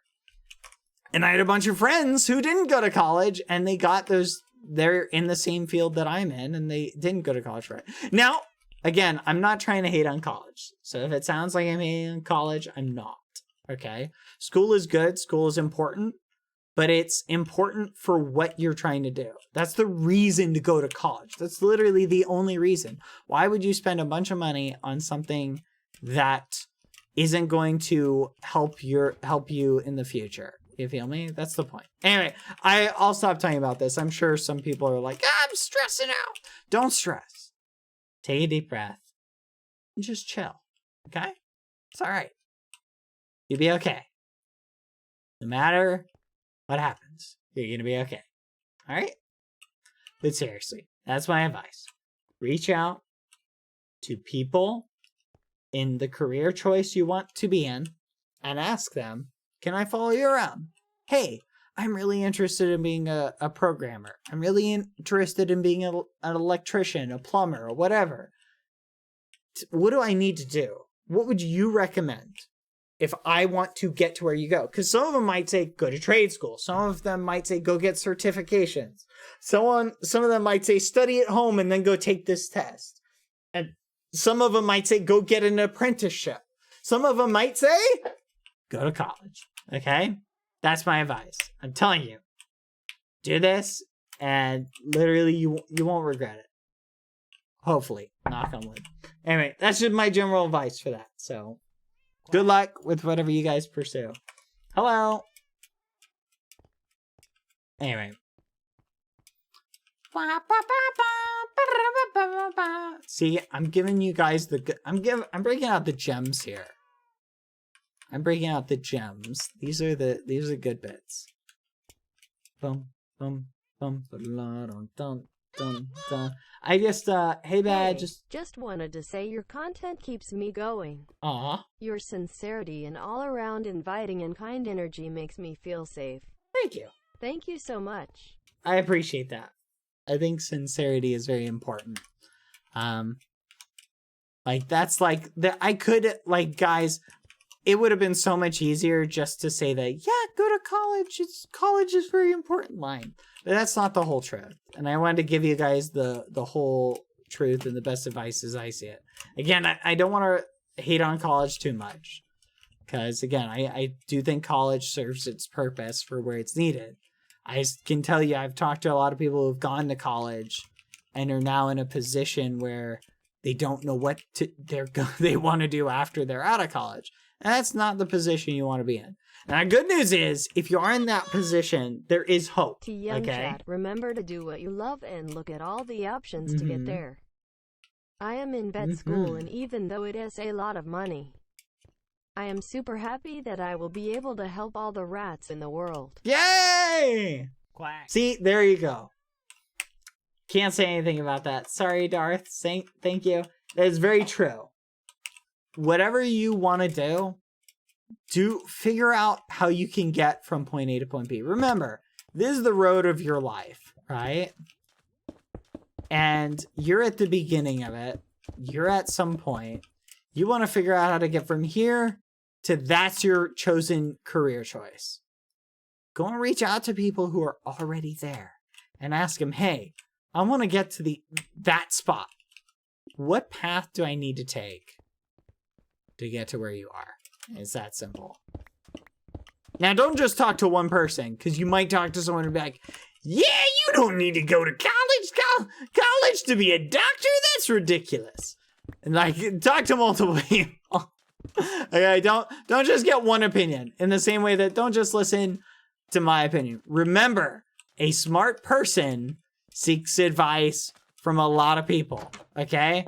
And I had a bunch of friends who didn't go to college, and they got those, they're in the same field that I'm in, and they didn't go to college for it. Now, again, I'm not trying to hate on college. So if it sounds like I'm hating on college, I'm not, okay? School is good, school is important, but it's important for what you're trying to do. That's the reason to go to college. That's literally the only reason. Why would you spend a bunch of money on something that isn't going to help you in the future? You feel me? That's the point. Anyway, I'll stop talking about this. I'm sure some people are like, I'm stressing out. Don't stress. Take a deep breath and just chill. Okay? It's all right. You'll be okay. No matter what happens, you're going to be okay. All right? But seriously, that's my advice. Reach out to people in the career choice you want to be in and ask them, can I follow you around? Hey, I'm really interested in being a programmer. I'm really interested in being an electrician, a plumber, or whatever. What do I need to do? What would you recommend if I want to get to where you go? Because some of them might say, go to trade school. Some of them might say, go get certifications. Some of them might say, study at home and then go take this test. And some of them might say, go get an apprenticeship. Some of them might say, go to college. Okay? That's my advice. I'm telling you. Do this, and literally you won't regret it. Hopefully. Knock on wood. Anyway, that's just my general advice for that. So, good luck with whatever you guys pursue. Hello. Anyway. See, I'm giving you guys the I'm breaking out the gems here. I'm breaking out the gems. These are good bits. Bum bum bum dun dun dun dun. I just hey Bad, just wanted to say your content keeps me going. Aw. Your sincerity and all around inviting and kind energy makes me feel safe. Thank you. Thank you so much. I appreciate that. I think sincerity is very important. Like that's like that I could like guys, it would have been so much easier just to say that, yeah, go to college. College is very important line. But that's not the whole truth. And I wanted to give you guys the whole truth and the best advice as I see it. Again, I don't want to hate on college too much. Because again, I do think college serves its purpose for where it's needed. I can tell you, I've talked to a lot of people who've gone to college and are now in a position where they don't know what they want to do after they're out of college. And that's not the position you want to be in. And the good news is, if you are in that position, there is hope. To young chat, remember to do what you love and look at all the options to get there. I am in vet school, and even though it is a lot of money, I am super happy that I will be able to help all the rats in the world. Yay! Quack. See, there you go. Can't say anything about that. Sorry, Darth. Thank you. That is very true. Whatever you want to do figure out how you can get from point A to point B. Remember, this is the road of your life, right? And you're at the beginning of it. You're at some point. You want to figure out how to get from here to that's your chosen career choice. Go and reach out to people who are already there and ask them, hey, I want to get to that spot. What path do I need to take to get to where you are? It's that simple. Now, don't just talk to one person, because you might talk to someone and be like, yeah, you don't need to go to college to be a doctor. That's ridiculous. And like, talk to multiple people. Okay, don't just get one opinion. In the same way that don't just listen to my opinion. Remember, a smart person seeks advice from a lot of people. Okay?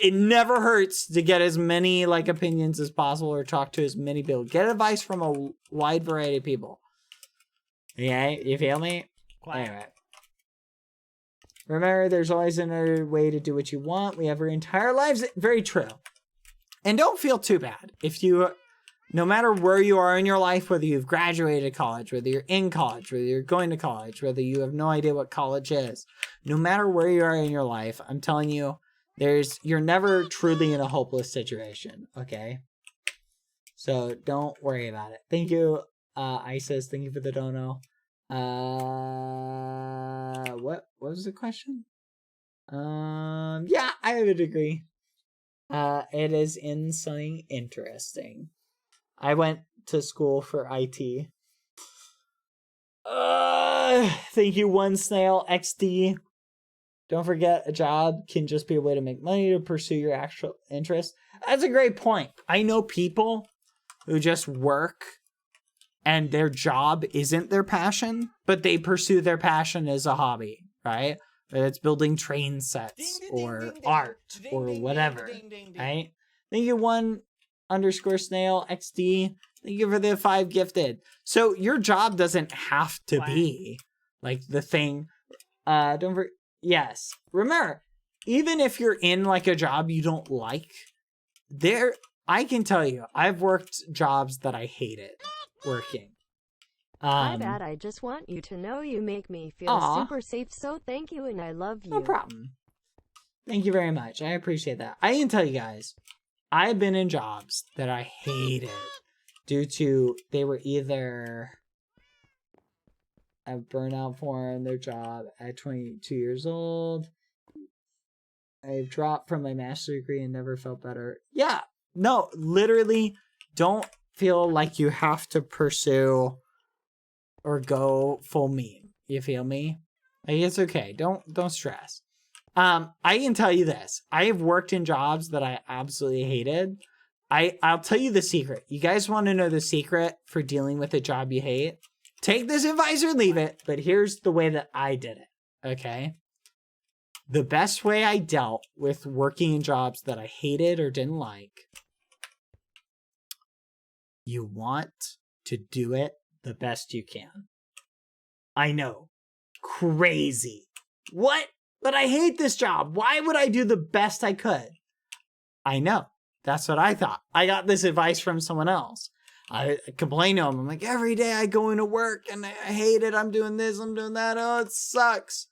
It never hurts to get as many like opinions as possible or talk to as many people. Get advice from a wide variety of people. Okay? You feel me? Quack. Anyway. Remember, there's always another way to do what you want. We have our entire lives. Very true. And don't feel too bad. If you, no matter where you are in your life, whether you've graduated college, whether you're in college, whether you're going to college, whether you have no idea what college is, no matter where you are in your life, I'm telling you, you're never truly in a hopeless situation, okay? So don't worry about it. Thank you, Isis. Thank you for the dono. What was the question? Yeah, I have a degree. It is in something interesting. I went to school for IT. Thank you, One Snail XD. Don't forget, a job can just be a way to make money to pursue your actual interest. That's a great point. I know people who just work and their job isn't their passion, but they pursue their passion as a hobby, right? Whether it's building train sets or art or whatever, right? Thank you, 1_snail XD. Thank you for the 5 gifted. So your job doesn't have to be like the thing. Yes. Remember, even if you're in like a job you don't like, I can tell you, I've worked jobs that I hated working. My bad, I just want you to know you make me feel super safe, so thank you and I love you. No problem. Thank you very much. I appreciate that. I can tell you guys, I've been in jobs that I hated due to they were either a burnout for their job at 22 years old. I've dropped from my master's degree and never felt better. Yeah, no, literally don't feel like you have to pursue or go full meme. You feel me? Like, it's okay. Don't stress. I can tell you this. I have worked in jobs that I absolutely hated. I'll tell you the secret. You guys want to know the secret for dealing with a job you hate? Take this advice or leave it, but here's the way that I did it, okay? The best way I dealt with working in jobs that I hated or didn't like, you want to do it the best you can. I know. Crazy. What? But I hate this job. Why would I do the best I could? I know. That's what I thought. I got this advice from someone else. I complained to him. I'm like, every day I go into work and I hate it. I'm doing this, I'm doing that. Oh, it sucks.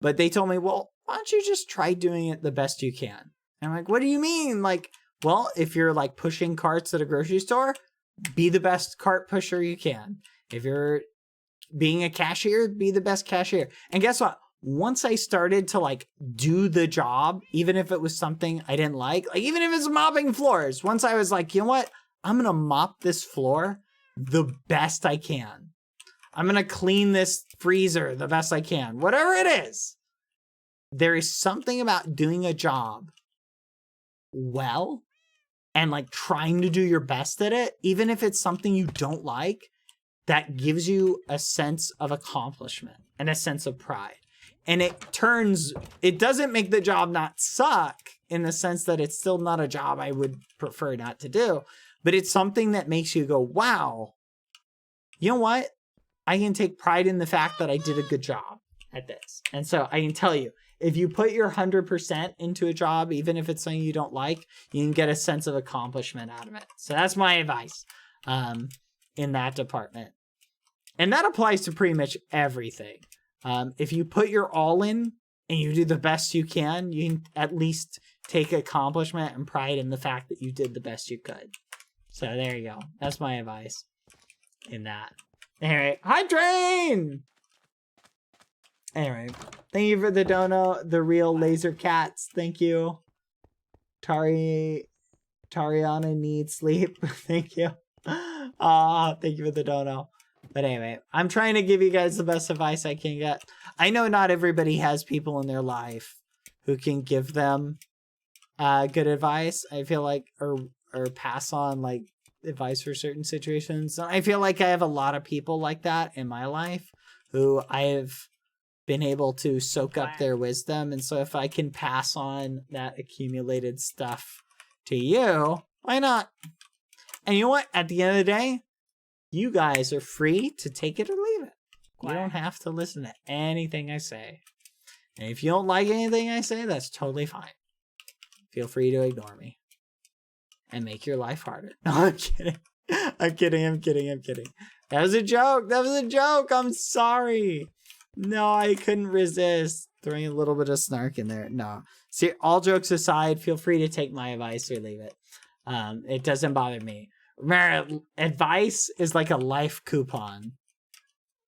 But they told me, well, why don't you just try doing it the best you can? And I'm like, what do you mean? Like, well, if you're like pushing carts at a grocery store, be the best cart pusher you can. If you're being a cashier, be the best cashier. And guess what? Once I started to like do the job, even if it was something I didn't like even if it's mopping floors, once I was like, you know what? I'm going to mop this floor the best I can. I'm going to clean this freezer the best I can. Whatever it is. There is something about doing a job well and like trying to do your best at it, even if it's something you don't like, that gives you a sense of accomplishment and a sense of pride. And it doesn't make the job not suck in the sense that it's still not a job I would prefer not to do, but it's something that makes you go, wow, you know what? I can take pride in the fact that I did a good job at this. And so I can tell you, if you put your 100% into a job, even if it's something you don't like, you can get a sense of accomplishment out of it. So that's my advice in that department. And that applies to pretty much everything. If you put your all in and you do the best you can at least take accomplishment and pride in the fact that you did the best you could. So there you go. That's my advice in that. Anyway, hi Drain! Anyway, thank you for the dono, the real laser cats. Thank you. Tariana needs sleep. Thank you. Thank you for the dono. But anyway, I'm trying to give you guys the best advice I can get. I know not everybody has people in their life who can give them good advice. I feel like, or pass on like advice for certain situations. So I feel like I have a lot of people like that in my life who I have been able to soak up their wisdom. And so if I can pass on that accumulated stuff to you, why not? And you know what? At the end of the day, you guys are free to take it or leave it. You don't have to listen to anything I say. And if you don't like anything I say, that's totally fine. Feel free to ignore me. And make your life harder. No, I'm kidding. I'm kidding. That was a joke. I'm sorry. No, I couldn't resist throwing a little bit of snark in there. No. See, all jokes aside, feel free to take my advice or leave it. It doesn't bother me. Remember, advice is like a life coupon.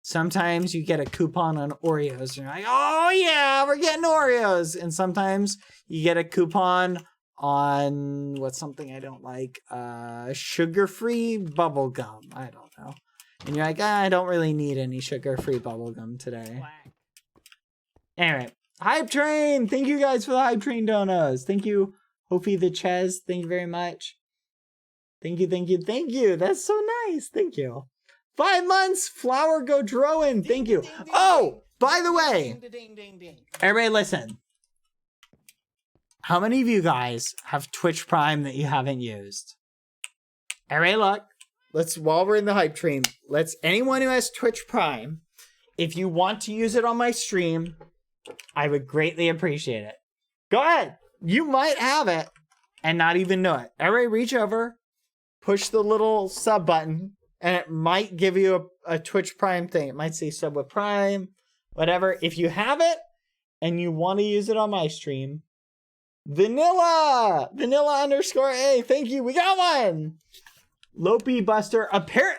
Sometimes you get a coupon on Oreos and you're like, oh yeah, we're getting Oreos. And sometimes you get a coupon on what's something I don't like, sugar-free bubble gum. I don't know. And you're like, I don't really need any sugar-free bubble gum today. Quack. Anyway, Hype Train. Thank you guys for the Hype Train donos. Thank you, Hofi the Ches. Thank you very much. Thank you. That's so nice. Thank you. 5 months, Flower Go Droin. Thank you. Oh, by the way, everybody listen. How many of you guys have Twitch Prime that you haven't used? Everybody look. While we're in the Hype Train, anyone who has Twitch Prime, if you want to use it on my stream, I would greatly appreciate it. Go ahead. You might have it and not even know it. Everybody reach over, push the little sub button, and it might give you a Twitch Prime thing. It might say sub with Prime, whatever. If you have it and you want to use it on my stream, Vanilla _A. Thank you. We got one. Lopey Buster.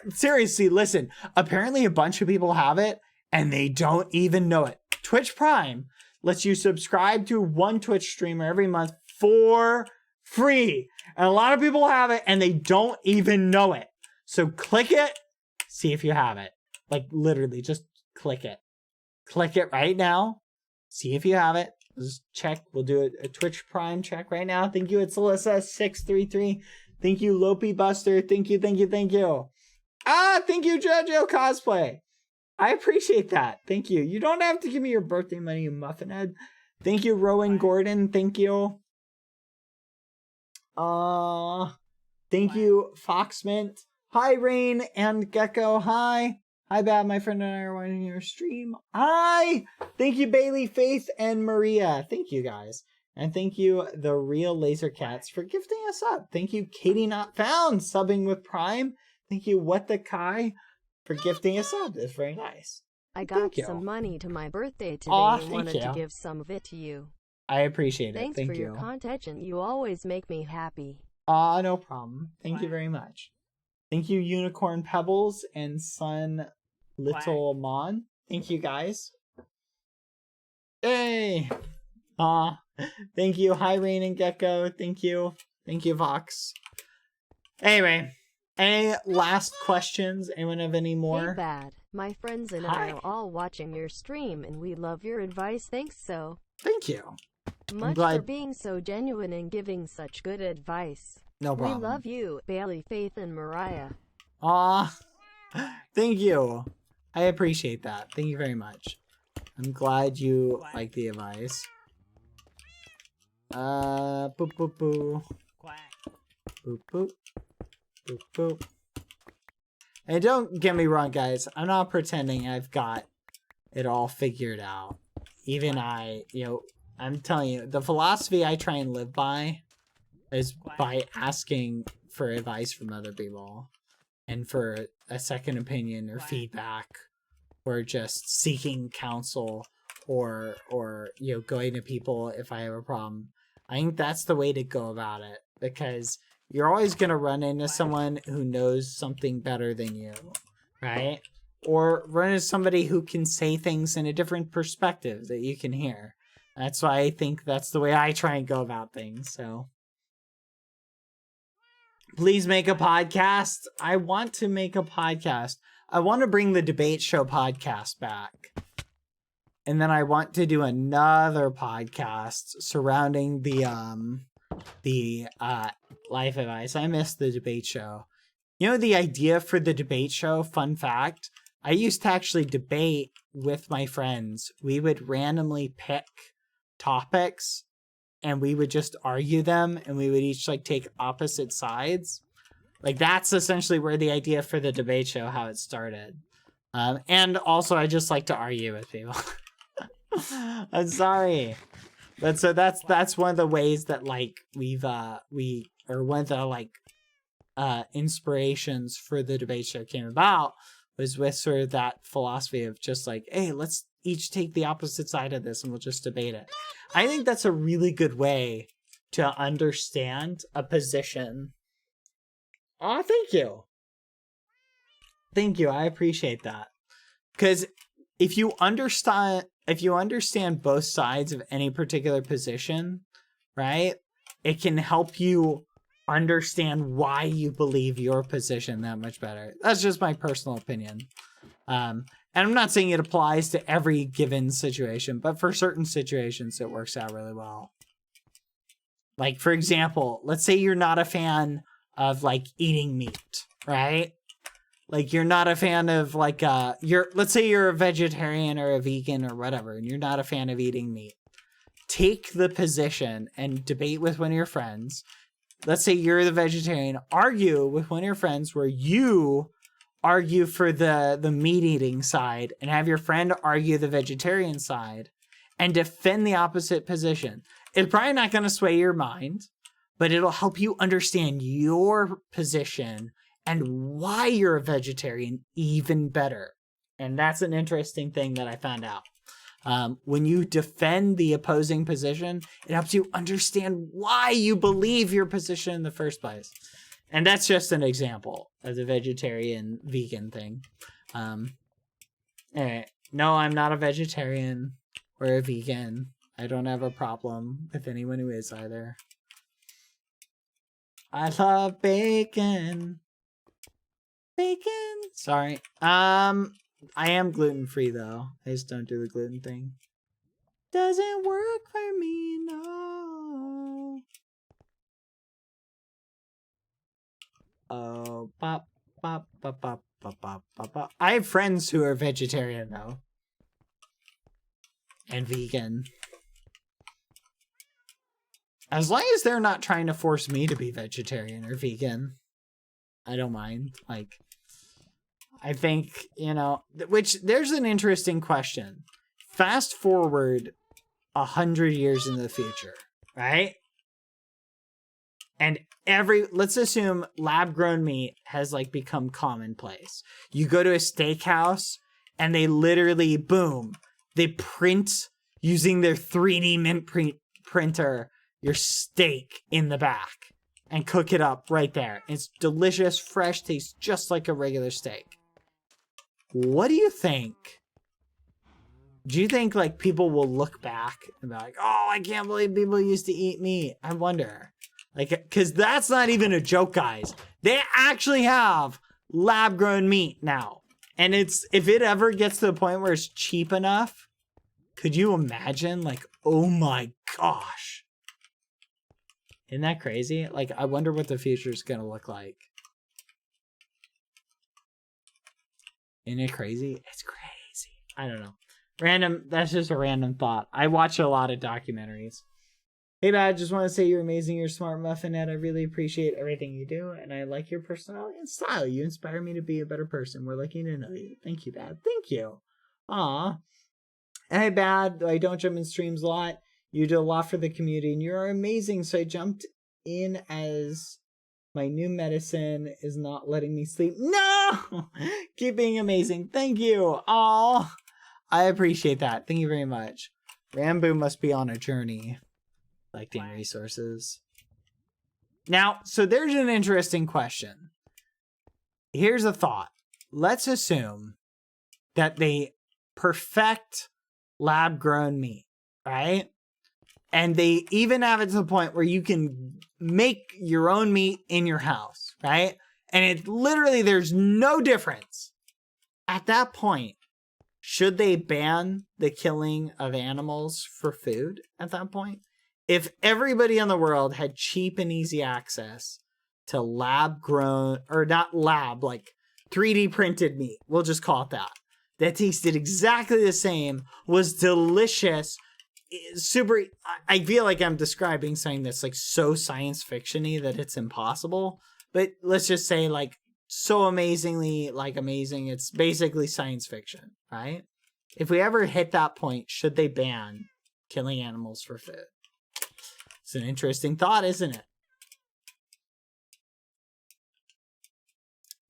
Seriously, listen. Apparently a bunch of people have it and they don't even know it. Twitch Prime lets you subscribe to one Twitch streamer every month for free. And a lot of people have it and they don't even know it. So click it, see if you have it. Like literally, just click it. Click it right now. See if you have it. Just check. We'll do a Twitch Prime check right now. Thank you. It's Alyssa633. Thank you, Lopey Buster. Thank you. Thank you. Thank you. Thank you, JoJo Cosplay. I appreciate that. Thank you. You don't have to give me your birthday money, you muffin head. Thank you, Rowan Gordon. Thank you. Thank you, Foxmint. Hi, Rain and Gecko. Hi. Hi, Bad. My friend and I are watching your stream. Hi. Thank you, Bailey, Faith, and Maria. Thank you, guys. And thank you, The Real Laser Cats, for gifting us up. Thank you, Katie Not Found, subbing with Prime. Thank you, What the Kai, for gifting us up. It's very nice. I got some money to my birthday today and wanted to give some of it to you. I appreciate it. Thanks for your content. You always make me happy. No problem. Thank you very much. Thank you, Unicorn Pebbles and Sun Little Mon. Thank you, guys. Hey! Thank you. Hi, Rain and Gecko. Thank you. Thank you, Vox. Anyway, any last questions? Anyone have any more? Hey, Bad. My friends and I are all watching your stream, and we love your advice. Thanks so. Thank you. Much for being so genuine and giving such good advice. No problem. We love you, Bailey, Faith, and Mariah. Thank you. I appreciate that. Thank you very much. I'm glad you like the advice. Boop, boop, boo. Quack. Boop, boop. Boop, boop. And don't get me wrong, guys. I'm not pretending I've got it all figured out. Even I'm telling you, the philosophy I try and live by is by asking for advice from other people and for a second opinion or feedback or just seeking counsel or going to people if I have a problem. I think that's the way to go about it, because you're always going to run into someone who knows something better than you, right? Or run into somebody who can say things in a different perspective that you can hear. That's why I think that's the way I try and go about things. So please make a podcast. I want to make a podcast. I want to bring the debate show podcast back. And then I want to do another podcast surrounding the life advice. I missed the debate show. You know, the idea for the debate show, fun fact, I used to actually debate with my friends. We would randomly pick topics and we would just argue them, and we would each take opposite sides. That's essentially where the idea for the debate show, how it started. And also I just like to argue with people. I'm sorry. But so that's one of the ways that like one of the like inspirations for the debate show came about was with sort of that philosophy of just like, hey, let's each take the opposite side of this and we'll just debate it. I think that's a really good way to understand a position. Oh, thank you. Thank you. I appreciate that. Because if you understand both sides of any particular position, right, it can help you understand why you believe your position that much better. That's just my personal opinion. And I'm not saying it applies to every given situation, but for certain situations, it works out really well. Like, for example, let's say you're not a fan of like eating meat, right? Like you're not a fan of like let's say you're a vegetarian or a vegan or whatever, and you're not a fan of eating meat. Take the position and debate with one of your friends. Let's say you're the vegetarian, argue with one of your friends where you argue for the meat eating side and have your friend argue the vegetarian side and defend the opposite position. It's probably not going to sway your mind, but it'll help you understand your position and why you're a vegetarian even better. And that's an interesting thing that I found out. When you defend the opposing position, it helps you understand why you believe your position in the first place. And that's just an example of the vegetarian vegan thing. Anyway, no, I'm not a vegetarian or a vegan. I don't have a problem with anyone who is either. I love bacon. Bacon. Sorry. I am gluten-free though. I just don't do the gluten thing. Doesn't work for me, no. Oh, bop, bop, bop, bop, bop, bop, bop, bop. I have friends who are vegetarian though. And vegan. As long as they're not trying to force me to be vegetarian or vegan, I don't mind. Like, I think, you know, which there's an interesting question. Fast forward 100 years into the future, right? And let's assume lab grown meat has like become commonplace. You go to a steakhouse and they literally, boom, they print using their 3D mint printer your steak in the back and cook it up right there. It's delicious, fresh, tastes just like a regular steak. What do you think? Do you think like people will look back and be like, oh, I can't believe people used to eat meat? I wonder. Like, because that's not even a joke, guys. They actually have lab grown meat now. And if it ever gets to the point where it's cheap enough, could you imagine like, oh my gosh. Isn't that crazy? Like, I wonder what the future is going to look like. Isn't it crazy? It's crazy. I don't know. That's just a random thought. I watch a lot of documentaries. Hey, Bad, just want to say you're amazing. You're smart, Muffin, and I really appreciate everything you do, and I like your personality and style. You inspire me to be a better person. We're lucky to know you. Thank you, Bad. Thank you. Aw. Hey, Bad, I don't jump in streams a lot. You do a lot for the community, and you are amazing, so I jumped in as my new medicine is not letting me sleep. No! Keep being amazing. Thank you. Aw. I appreciate that. Thank you very much. Rambo must be on a journey. Collecting resources. Now, so there's an interesting question. Here's a thought. Let's assume that they perfect lab-grown meat, right? And they even have it to the point where you can make your own meat in your house, right? And it literally, there's no difference. At that point, should they ban the killing of animals for food at that point? If everybody in the world had cheap and easy access to lab grown, or not lab, like 3D printed meat, we'll just call it that tasted exactly the same, was delicious, super, I feel like I'm describing something that's like so science fiction-y that it's impossible, but let's just say like so amazingly like amazing, it's basically science fiction, right? If we ever hit that point, should they ban killing animals for food? It's an interesting thought, isn't it?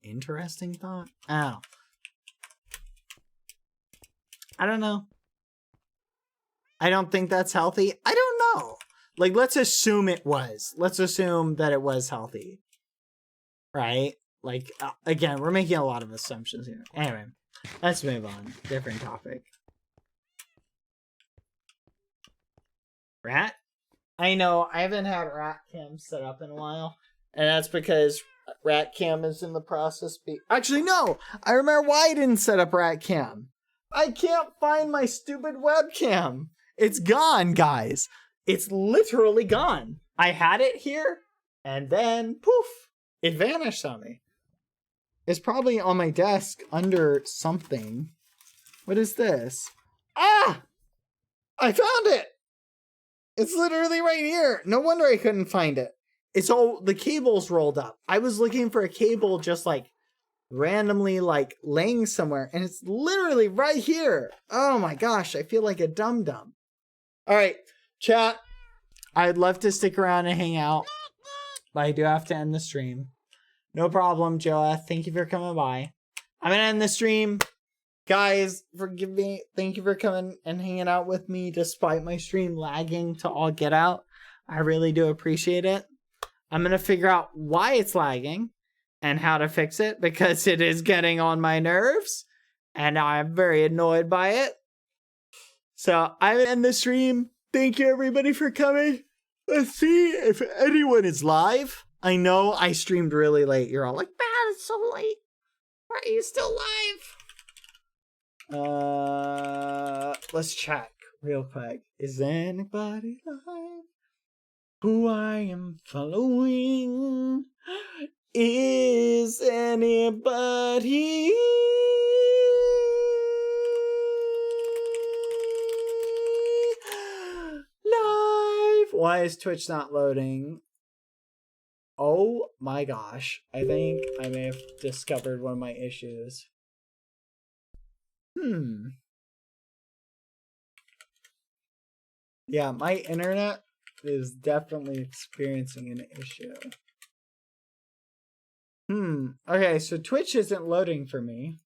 Interesting thought? Oh. I don't know. I don't think that's healthy. I don't know. Like, let's assume it was. Let's assume that it was healthy. Right? Like, again, we're making a lot of assumptions here. Anyway, let's move on. Different topic. Rat? I know, I haven't had rat cam set up in a while. And that's because rat cam is in the process. Actually, no! I remember why I didn't set up rat cam. I can't find my stupid webcam. It's gone, guys. It's literally gone. I had it here, and then, poof, it vanished on me. It's probably on my desk under something. What is this? Ah! I found it! It's literally right here. No wonder I couldn't find it. It's all, the cable's rolled up. I was looking for a cable just like randomly like laying somewhere, and it's literally right here. Oh my gosh, I feel like a dum-dum. All right, chat. I'd love to stick around and hang out, but I do have to end the stream. No problem, Joa. Thank you for coming by. I'm gonna end the stream. Guys, forgive me. Thank you for coming and hanging out with me despite my stream lagging to all get out. I really do appreciate it. I'm gonna figure out why it's lagging and how to fix it, because it is getting on my nerves and I'm very annoyed by it. So I'm gonna end the stream. Thank you everybody for coming. Let's see if anyone is live. I know I streamed really late. You're all like, "Man, it's so late. Why are you still live?" Let's check real quick. Is anybody live? Who I am following? Is anybody live? Why is Twitch not loading? Oh my gosh. I think I may have discovered one of my issues. Yeah, my internet is definitely experiencing an issue. Okay, so Twitch isn't loading for me.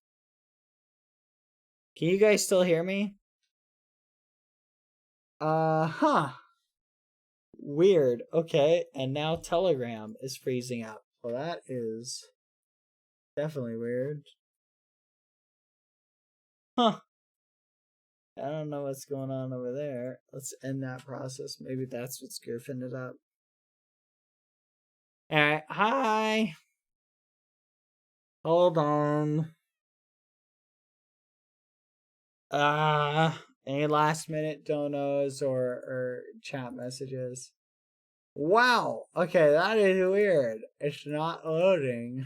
Can you guys still hear me? Weird. Okay, and now Telegram is freezing up. Well, that is definitely weird. Huh. I don't know what's going on over there. Let's end that process. Maybe that's what's goofing it up. Alright, hi. Hold on. Any last minute donos or chat messages? Wow. Okay, that is weird. It's not loading.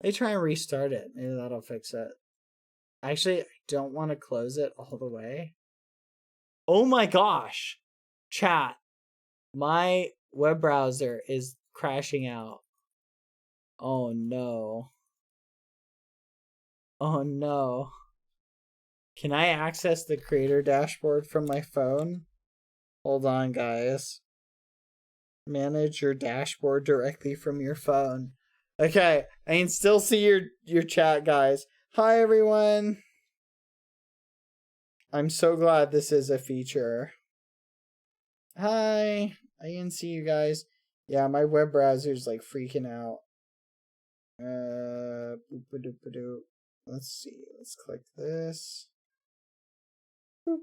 They try and restart it. Maybe that'll fix it. Actually, I don't want to close it all the way. Oh my gosh. Chat. My web browser is crashing out. Oh no. Oh no. Can I access the creator dashboard from my phone? Hold on, guys. Manage your dashboard directly from your phone. Okay, I can still see your chat, guys. Hi, everyone. I'm so glad this is a feature. Hi. I can see you guys. Yeah, my web browser's like freaking out. Boop-a-doop-a-doop. Let's see. Let's click this. Boop.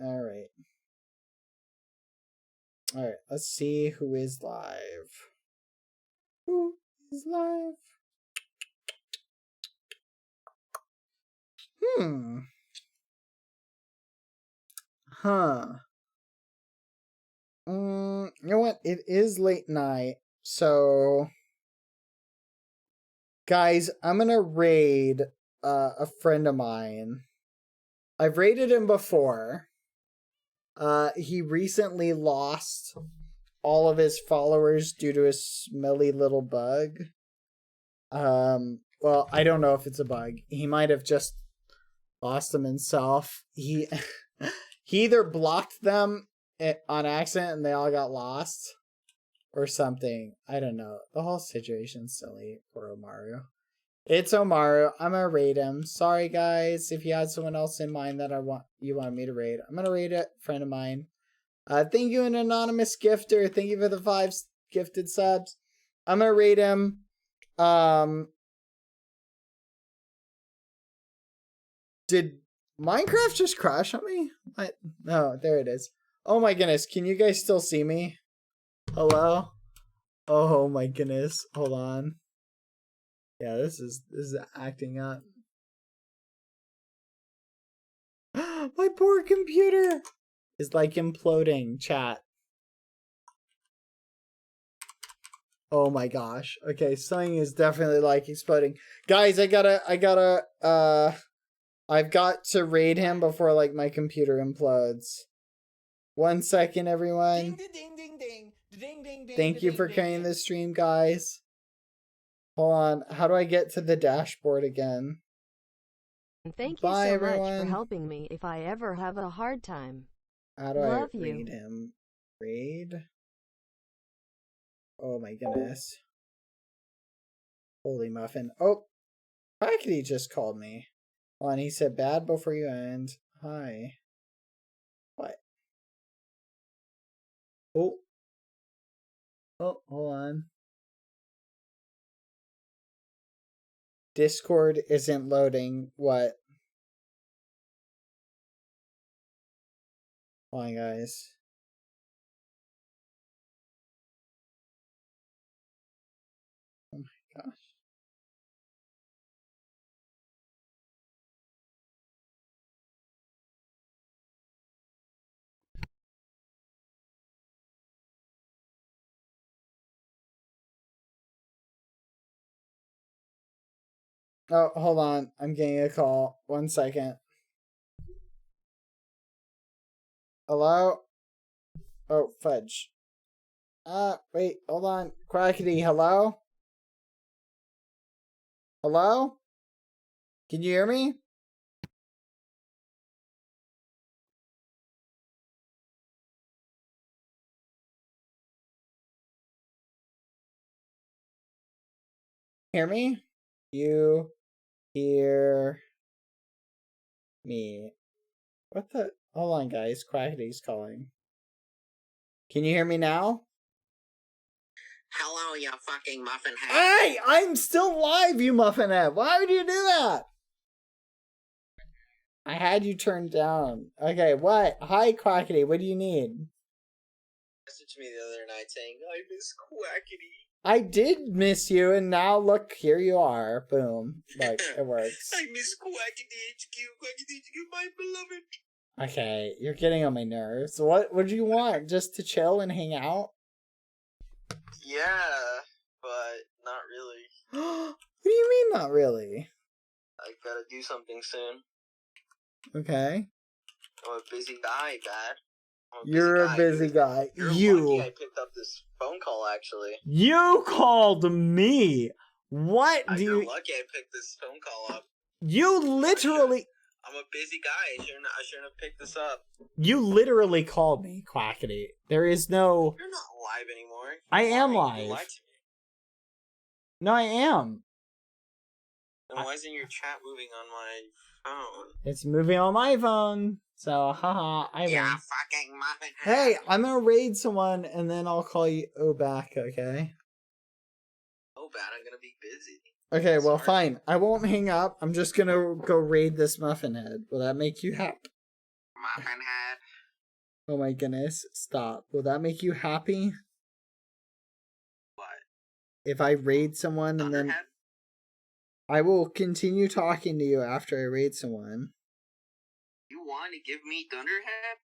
All right. All right. Let's see who is live. Who is live? Huh. You know what? It is late night, so guys, I'm gonna raid a friend of mine. I've raided him before. He recently lost all of his followers due to a smelly little bug. Well, I don't know if it's a bug. He might have just lost them himself. He either blocked them on accident and they all got lost, or something. I don't know. The whole situation's silly for Omaru. It's Omaru. I'm gonna raid him. Sorry guys, if you had someone else in mind that you want me to raid. I'm gonna raid a friend of mine. Thank you, an anonymous gifter. Thank you for the 5 gifted subs. I'm gonna raid him. Did Minecraft just crash on me? What? No, there it is. Oh my goodness, can you guys still see me? Hello? Oh my goodness, hold on. Yeah, this is acting up. My poor computer is like imploding, chat. Oh my gosh. Okay, something is definitely like exploding. Guys, I've got to raid him before like my computer implodes. 1 second, everyone. Thank you for carrying this stream, guys. Hold on. How do I get to the dashboard again? Thank you so much for helping me if I ever have a hard time. How do I raid him? Raid? Oh my goodness. Holy muffin. Oh! Packety just called me. Hold on, he said bad before you end. Hi. What? Oh. Oh, hold on. Discord isn't loading. What? Hold on, guys. Oh my gosh. Oh, hold on. I'm getting a call. 1 second. Hello? Oh, fudge. Wait, hold on. Quackity, hello? Hello? Can you hear me? Hear me? You hear me? What the? Hold on, guys. Quackity's calling. Can you hear me now? Hello, you fucking muffin head. Hey! I'm still live, you muffin head. Why would you do that? I had you turned down. Okay, what? Hi, Quackity. What do you need? Messaged me the other night saying, I miss Quackity. I did miss you, and now look, here you are. Boom. Look, it works. I miss Quackity HQ, my beloved. Okay, you're getting on my nerves. What do you want? Just to chill and hang out? Yeah, but not really. What do you mean, not really? I gotta do something soon. Okay. I'm a busy guy, Dad. You're a busy guy. You're lucky I picked up this phone call, actually. You called me. What do you? You're lucky I picked this phone call up. You literally. I'm a busy guy. I shouldn't have picked this up. You literally called me, Quackity. There is no. You're not live anymore. I am live. You live. lied to me. No, I am. Then why isn't your chat moving on my phone? It's moving on my phone. So, haha, I win. Yeah, fucking muffin. Hey, I'm gonna raid someone and then I'll call you back, okay? Oh, bad. I'm gonna be busy. Okay, well, Sorry. fine. I won't hang up. I'm just gonna go raid this muffin head. Will that make you happy? Muffin head. Oh my goodness. Stop. Will that make you happy? What? If I raid someone and then... Thunderhead? I will continue talking to you after I raid someone. You want to give me Thunderhead?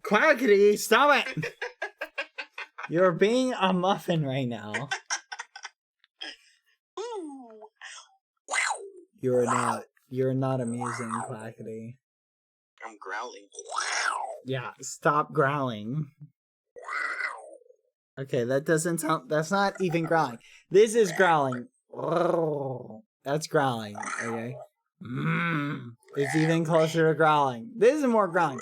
Quackity, stop it! You're being a muffin right now. You're not amusing, Quackity. I'm growling. Yeah, stop growling. Okay, that doesn't sound... That's not even growling. This is growling. That's growling. Okay. It's even closer to growling. This is more growling.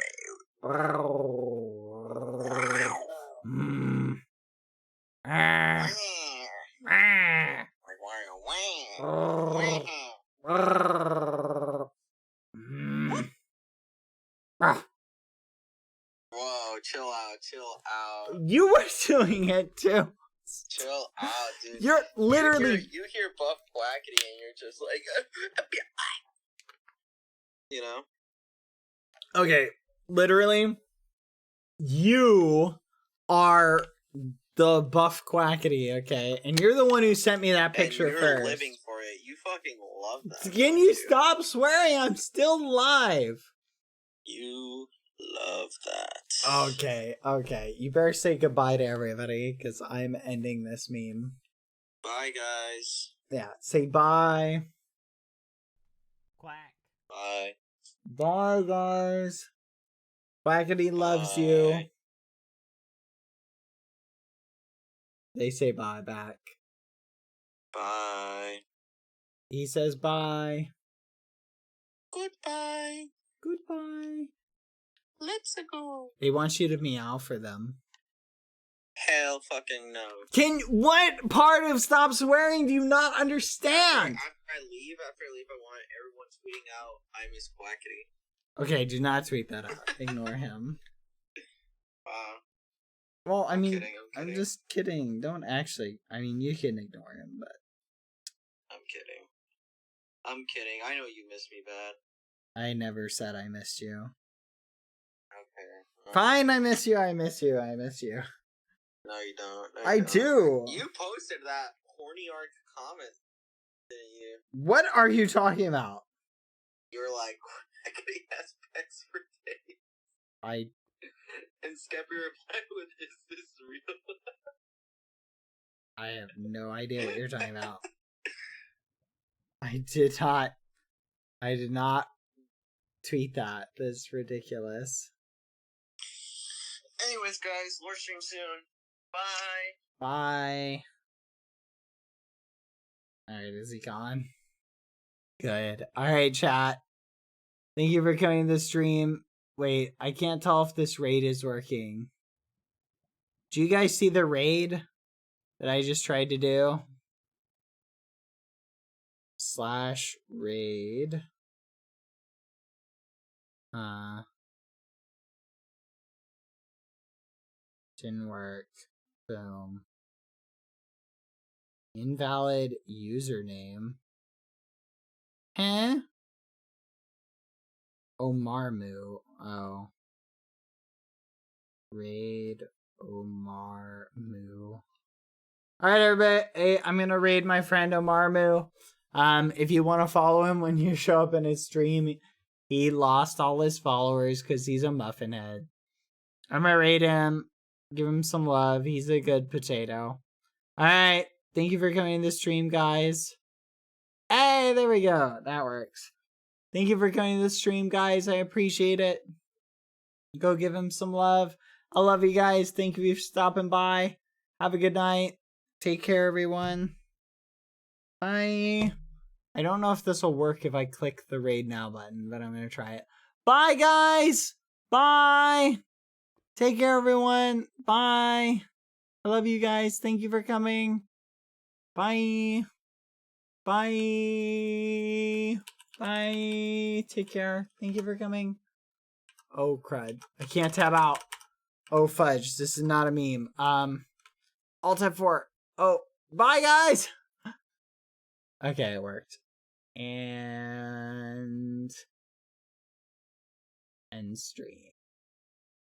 Whoa, chill out, chill out. You were doing it too. Chill out, dude. You're literally. You hear Buff Quackity and you're just like, you know? Okay, literally, you are the Buff Quackity, okay? And you're the one who sent me that picture and you're first. living for it. You fucking love that. Can you stop swearing? I'm still live. You love that. Okay. You better say goodbye to everybody, because I'm ending this meme. Bye, guys. Yeah, say bye. Quack. Bye. Bye, guys. Quackity loves you. They say bye back. Bye. He says bye. Goodbye. Goodbye. Let's go. He wants you to meow for them. Hell fucking no. What part of stop swearing do you not understand? After I leave, I want everyone tweeting out, I miss Quackity. Okay, do not tweet that out. Ignore him. Well, I mean, I'm just kidding. Don't actually. I mean, you can ignore him, but. I'm kidding. I know you miss me bad. I never said I missed you. Okay. Fine, I miss you. No, you don't. No, I do. You posted that horny arc comment, didn't you? What are you talking about? You were like, Quackity has pets for days. And Skeppy replied with, is this real? I have no idea what you're talking about. I did not tweet that. That's ridiculous. Anyways, guys, more stream soon. Bye. Bye. Alright, is he gone? Good. Alright, chat. Thank you for coming to the stream. Wait, I can't tell if this raid is working. Do you guys see the raid that I just tried to do? /raid. Didn't work. Boom. Invalid username. Omarmu. Oh. Raid Omarmu. Alright, everybody. Hey, I'm gonna raid my friend Omarmu. If you want to follow him when you show up in his stream, he lost all his followers because he's a muffin head. I'm gonna raid him. Give him some love. He's a good potato. Alright. Thank you for coming to the stream, guys. Hey, there we go. That works. Thank you for coming to the stream, guys. I appreciate it. Go give him some love. I love you guys. Thank you for stopping by. Have a good night. Take care, everyone. Bye. I don't know if this will work if I click the raid now button, but I'm going to try it. Bye, guys. Bye. Take care, everyone. Bye. I love you guys. Thank you for coming. Bye. Bye. Bye. Take care. Thank you for coming. Oh, crud. I can't tab out. Oh, fudge. This is not a meme. Alt F4. Oh, bye, guys. Okay, it worked. And end stream.